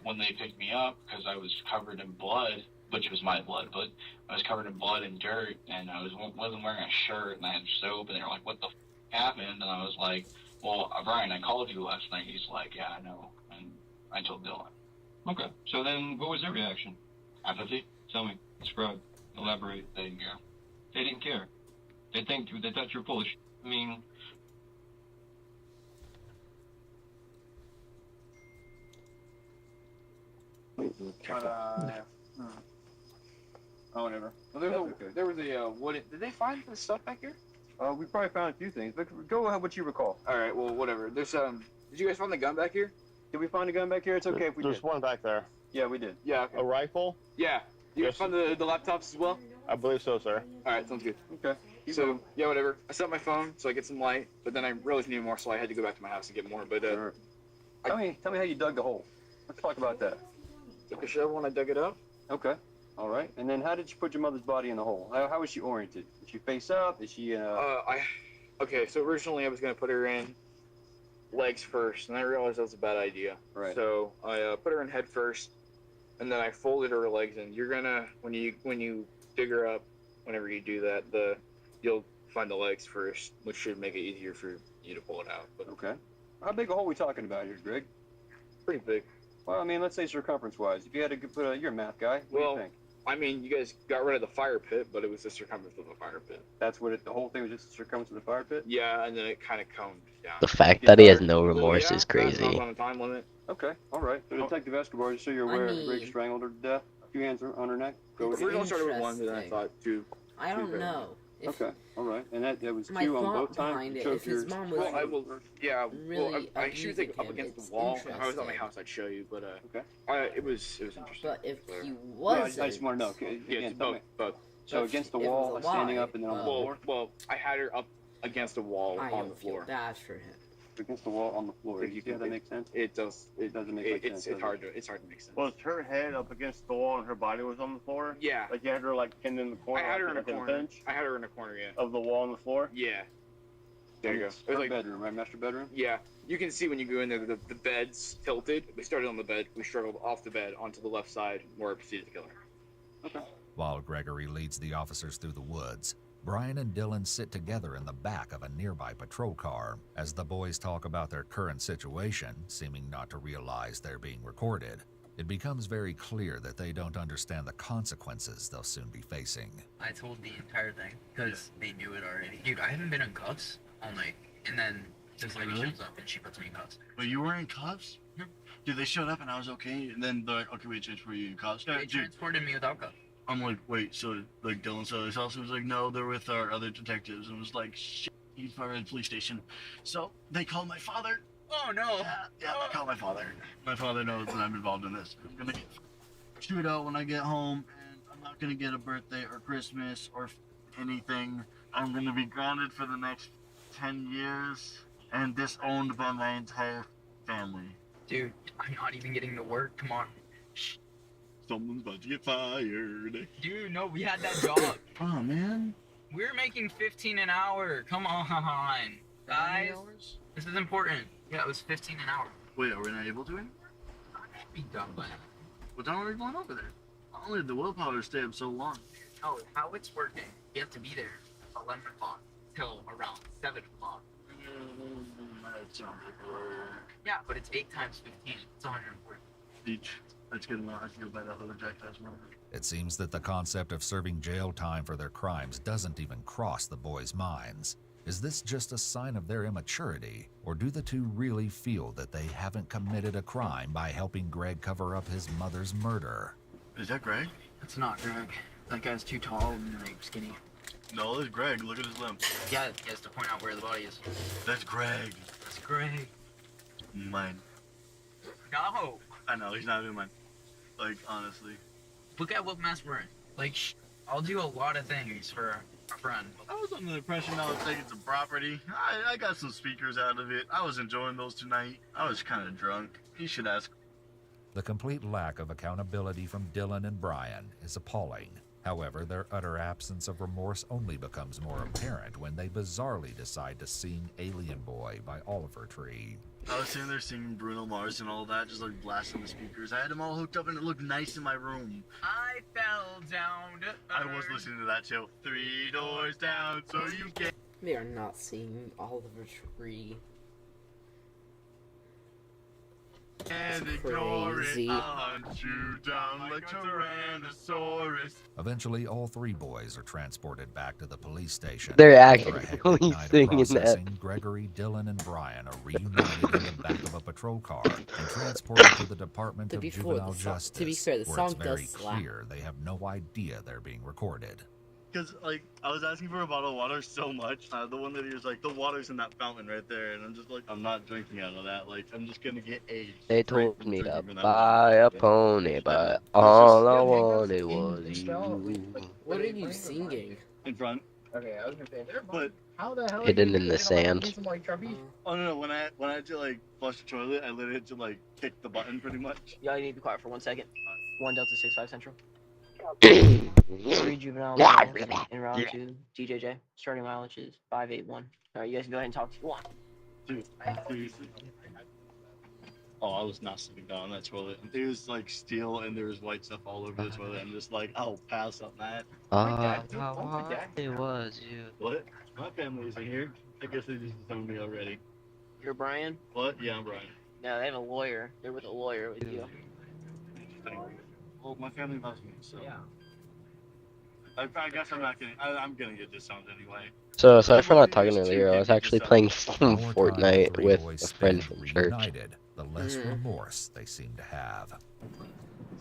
When they picked me up, because I was covered in blood, which was my blood, but I was covered in blood and dirt, and I wasn't wearing a shirt, and I had soap, and they were like, what the happened? And I was like, well, Brian, I called you last night. He's like, yeah, I know. And I told Dylan.
Okay. So then, what was their reaction?
Apathy?
Tell me. Describe. Elaborate.
They didn't care.
They didn't care. They thought you were full of shit. I mean...
Oh, whatever. Well, there was a did they find the stuff back here?
We probably found a few things, but go ahead what you recall.
All right, well, whatever. There's did you guys find the gun back here?
Did we find a gun back here? It's okay if we did.
There's one back there.
Yeah, we did.
Yeah. Okay.
A rifle?
Yeah. You guys found the laptops as well?
I believe so, sir.
All right, sounds good.
Okay.
So, yeah, whatever. I set up my phone so I get some light, but then I realized I needed more, so I had to go back to my house and get more. But
sure. Tell me how you dug the hole. Let's talk about that.
Took a shovel when I dug it up.
Okay. All right. And then how did you put your mother's body in the hole? How was she oriented? Is she face up? Is she
Okay, so originally I was going to put her in legs first, and I realized that was a bad idea.
Right.
So I put her in head first, and then I folded her legs in. You're gonna, when you dig her up, whenever you do that, you'll find the legs first, which should make it easier for you to pull it out. But
okay. How big a hole are we talking about here, Greg?
Pretty big.
Well, I mean, let's say circumference-wise. If you had to put you're a math guy. What do you think?
I mean, you guys got rid of the fire pit, but it was the circumference of the fire pit.
That's what the whole thing was, just the circumference of the fire pit?
Yeah, and then it kind of combed down.
The fact that he has no remorse is crazy.
On a time limit.
Okay, all right. So Detective Escobar, just so you're aware, Greg strangled her to death. A few hands on her neck. Go with
We're going to start with one, then I thought two.
I don't know.
Okay, all right. And that was
My
two on
thought
both times?
behind it, if his mom was really
she was like up against the wall. If I was at my house, I'd show you, but
okay.
It was interesting.
But if he
was,
wasn't,
I just want to know. Okay,
yeah,
again,
both.
So against the wall, like standing up, and then on the floor.
Well, I had her up against the wall
I
on
don't
the floor.
feel bad for him.
Against the wall on the floor. You see how that makes sense?
It does.
It doesn't make sense.
It's hard to make sense.
Was her head up against the wall and her body was on the floor?
Yeah.
Like you had her like pinned in the corner.
I had her in a
like,
corner.
Bench
I had her in a corner, yeah.
of the wall on the floor.
Yeah. There you go.
It was like bedroom, right? Master bedroom.
Yeah. You can see when you go in there, the bed's tilted. We started on the bed. We struggled off the bed onto the left side, where I proceeded to kill her.
Okay.
While Gregory leads the officers through the woods, Brian and Dylan sit together in the back of a nearby patrol car as the boys talk about their current situation, seeming not to realize they're being recorded. It becomes very clear that they don't understand the consequences they'll soon be facing.
I told the entire thing because they knew it already. Dude, I haven't been in cuffs all night, and then this lady shows up and she puts me in cuffs.
Wait, you were in cuffs? Dude, they showed up and I was okay, and then they're like, okay, we transport you in cuffs.
They transported me without cuffs.
I'm like, wait, so like Dylan saw this house, was like, no, they're with our other detectives, and was like, shit, he's fired at the police station. So they called my father.
Oh no!
Yeah, they called my father. My father knows that I'm involved in this. I'm gonna get chewed out when I get home, and I'm not gonna get a birthday or Christmas or anything. I'm gonna be grounded for the next 10 years and disowned by my entire family.
Dude, I'm not even getting to work. Come on.
Someone's about to get fired.
Dude, no, we had that job.
Oh, man.
We're making $15 an hour. Come on, guys. This is important. Yeah, it was $15 an hour.
Wait, are we not able to?
Be done by now.
What time are we going over there? Only the willpower to stay up so long.
No, how it's working, you have to be there 11 o'clock till around 7 o'clock. Yeah, but it's 8 times 15. It's 140.
Each. That's good enough. I feel better than Jack has more.
It seems that the concept of serving jail time for their crimes doesn't even cross the boys' minds. Is this just a sign of their immaturity, or do the two really feel that they haven't committed a crime by helping Greg cover up his mother's murder?
Is that Greg?
That's not Greg. That guy's too tall and like skinny.
No, it's Greg. Look at his limb.
Yeah, he has to point out where the body is.
That's Greg.
That's Greg.
Mine.
No.
I know, he's not even mine. Like, honestly.
Look at what mess we're in. Like, I'll do a lot of things for a friend.
I was under the impression I was taking some property. I got some speakers out of it. I was enjoying those tonight. I was kind of drunk. You should ask.
The complete lack of accountability from Dylan and Brian is appalling. However, their utter absence of remorse only becomes more apparent when they bizarrely decide to sing Alien Boy by Oliver Tree.
I was sitting there singing Bruno Mars and all that, just like blasting the speakers. I had them all hooked up and it looked nice in my room.
I fell down to
I was listening to that too. 3 doors down, so you can.
They are not seeing Oliver Tree.
And ignore it, I'll hunt you down like Tyrannosaurus.
Eventually, all 3 boys are transported back to the police station.
They're
After a
actually
hectic night of
singing that.
processing, Gregory, Dylan, and Brian are reunited in the back of a patrol car and transported to the Department of Juvenile Justice,
to be fair, the
where
song
it's very
does slap.
clear they have no idea they're being recorded.
Because, like, I was asking for a bottle of water so much. The one lady was like, the water's in that fountain right there. And I'm just like, I'm not drinking out of that. Like, I'm just gonna get AIDS.
They told me to buy a pony, but all I wanted was you.
What are you singing?
In front.
Okay, I was gonna say,
But
how the hell?
Hidden in the sand.
Oh no, when I had to like flush the toilet, I literally had to like kick the button pretty much.
Yeah, you need to be quiet for 1 second. 1 Delta 65 Central. 3 juvenile in round 2. DJJ. Starting mileage is 581. Alright, you guys can go ahead and talk to one.
Dude, seriously. Oh, I was not sitting down on that toilet. It was like steel and there was white stuff all over the toilet. I'm just like, I'll pass on that.
It was you.
What? My family isn't here. I guess they just disowned me already.
You're Brian?
What? Yeah, I'm Brian.
No, they have a lawyer. They're with a lawyer with you.
Well, my family loves me, so. Yeah. I guess I'm not getting. I'm gonna get disowned anyway.
So sorry for not talking earlier. I was actually playing Fortnite with a friend from church.
United, the less remorse they seem to have.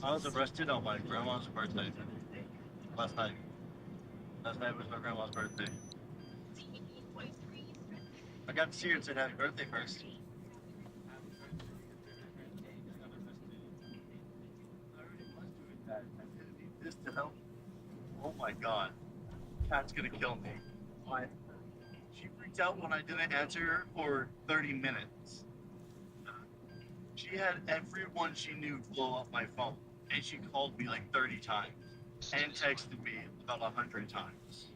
I was arrested on my grandma's birthday. Last night. Last night was my grandma's birthday. I got to see her and said happy birthday first. This to help. Oh my god. Cat's gonna kill me. Why? She freaked out when I didn't answer her for 30 minutes. She had everyone she knew blow up my phone. And she called me like 30 times. And texted me about 100 times.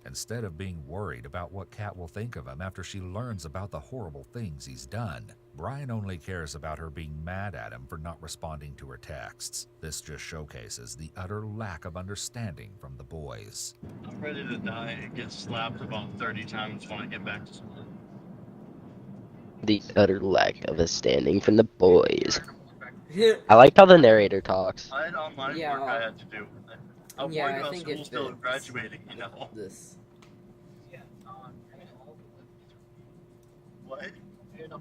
Instead of being worried about what Kat will think of him after she learns about the horrible things he's done, Brian only cares about her being mad at him for not responding to her texts. This just showcases the utter lack of understanding from the boys.
I'm ready to die and get slapped about 30 times when I get back to school.
The utter lack of a standing from the boys. I like how the narrator talks.
I had online work I had to do. I'm worried about school still graduating, you know?
This.
What? It's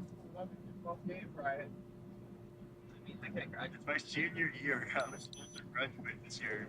my senior year. I was supposed to graduate this year.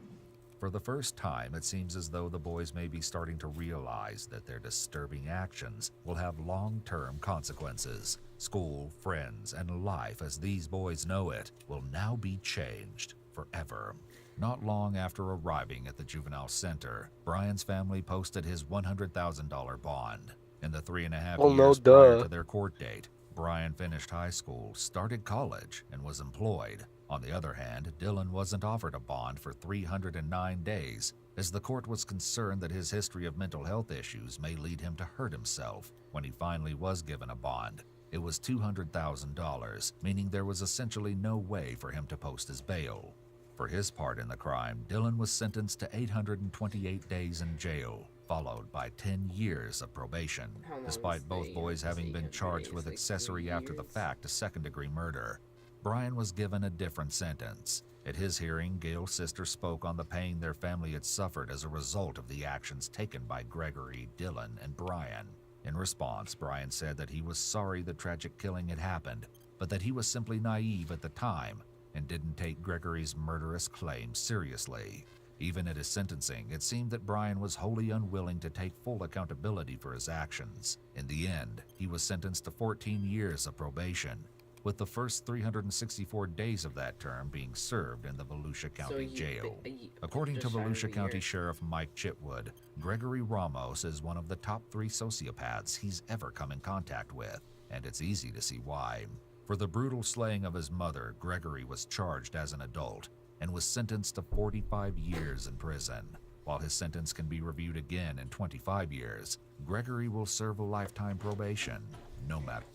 For the first time, it seems as though the boys may be starting to realize that their disturbing actions will have long-term consequences. School, friends, and life as these boys know it will now be changed forever. Not long after arriving at the juvenile center, Brian's family posted his $100,000 bond. In the 3.5 years prior to their court date, Brian finished high school, started college, and was employed. On the other hand, Dylan wasn't offered a bond for 309 days, as the court was concerned that his history of mental health issues may lead him to hurt himself. When he finally was given a bond, it was $200,000, meaning there was essentially no way for him to post his bail. For his part in the crime, Dylan was sentenced to 828 days in jail, followed by 10 years of probation, despite both boys having been charged with accessory after the fact to second-degree murder. Brian was given a different sentence. At his hearing, Gail's sister spoke on the pain their family had suffered as a result of the actions taken by Gregory, Dylan, and Brian. In response, Brian said that he was sorry the tragic killing had happened, but that he was simply naive at the time and didn't take Gregory's murderous claims seriously. Even at his sentencing, it seemed that Brian was wholly unwilling to take full accountability for his actions. In the end, he was sentenced to 14 years of probation, with the first 364 days of that term being served in the Volusia County Jail. According to Volusia County Sheriff Mike Chitwood, Gregory Ramos is one of the top 3 sociopaths he's ever come in contact with, and it's easy to see why. For the brutal slaying of his mother, Gregory was charged as an adult and was sentenced to 45 years in prison. While his sentence can be reviewed again in 25 years, Gregory will serve a lifetime probation, no matter.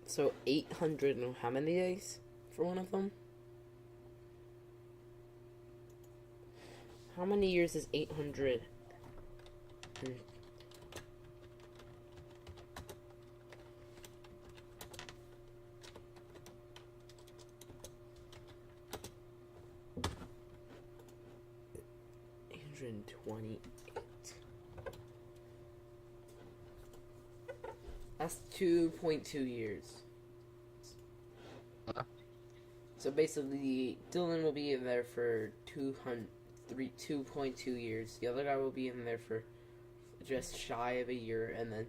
So 800 and how many days for one of them? How many years is 800? And 828. That's 2.2 years. So basically, Dylan will be in there for 2.2 years. The other guy will be in there for just shy of a year, and then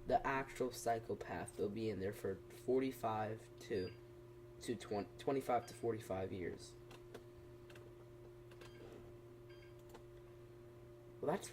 the actual psychopath will be in there for 25 to 25 to 45 years. Well, that's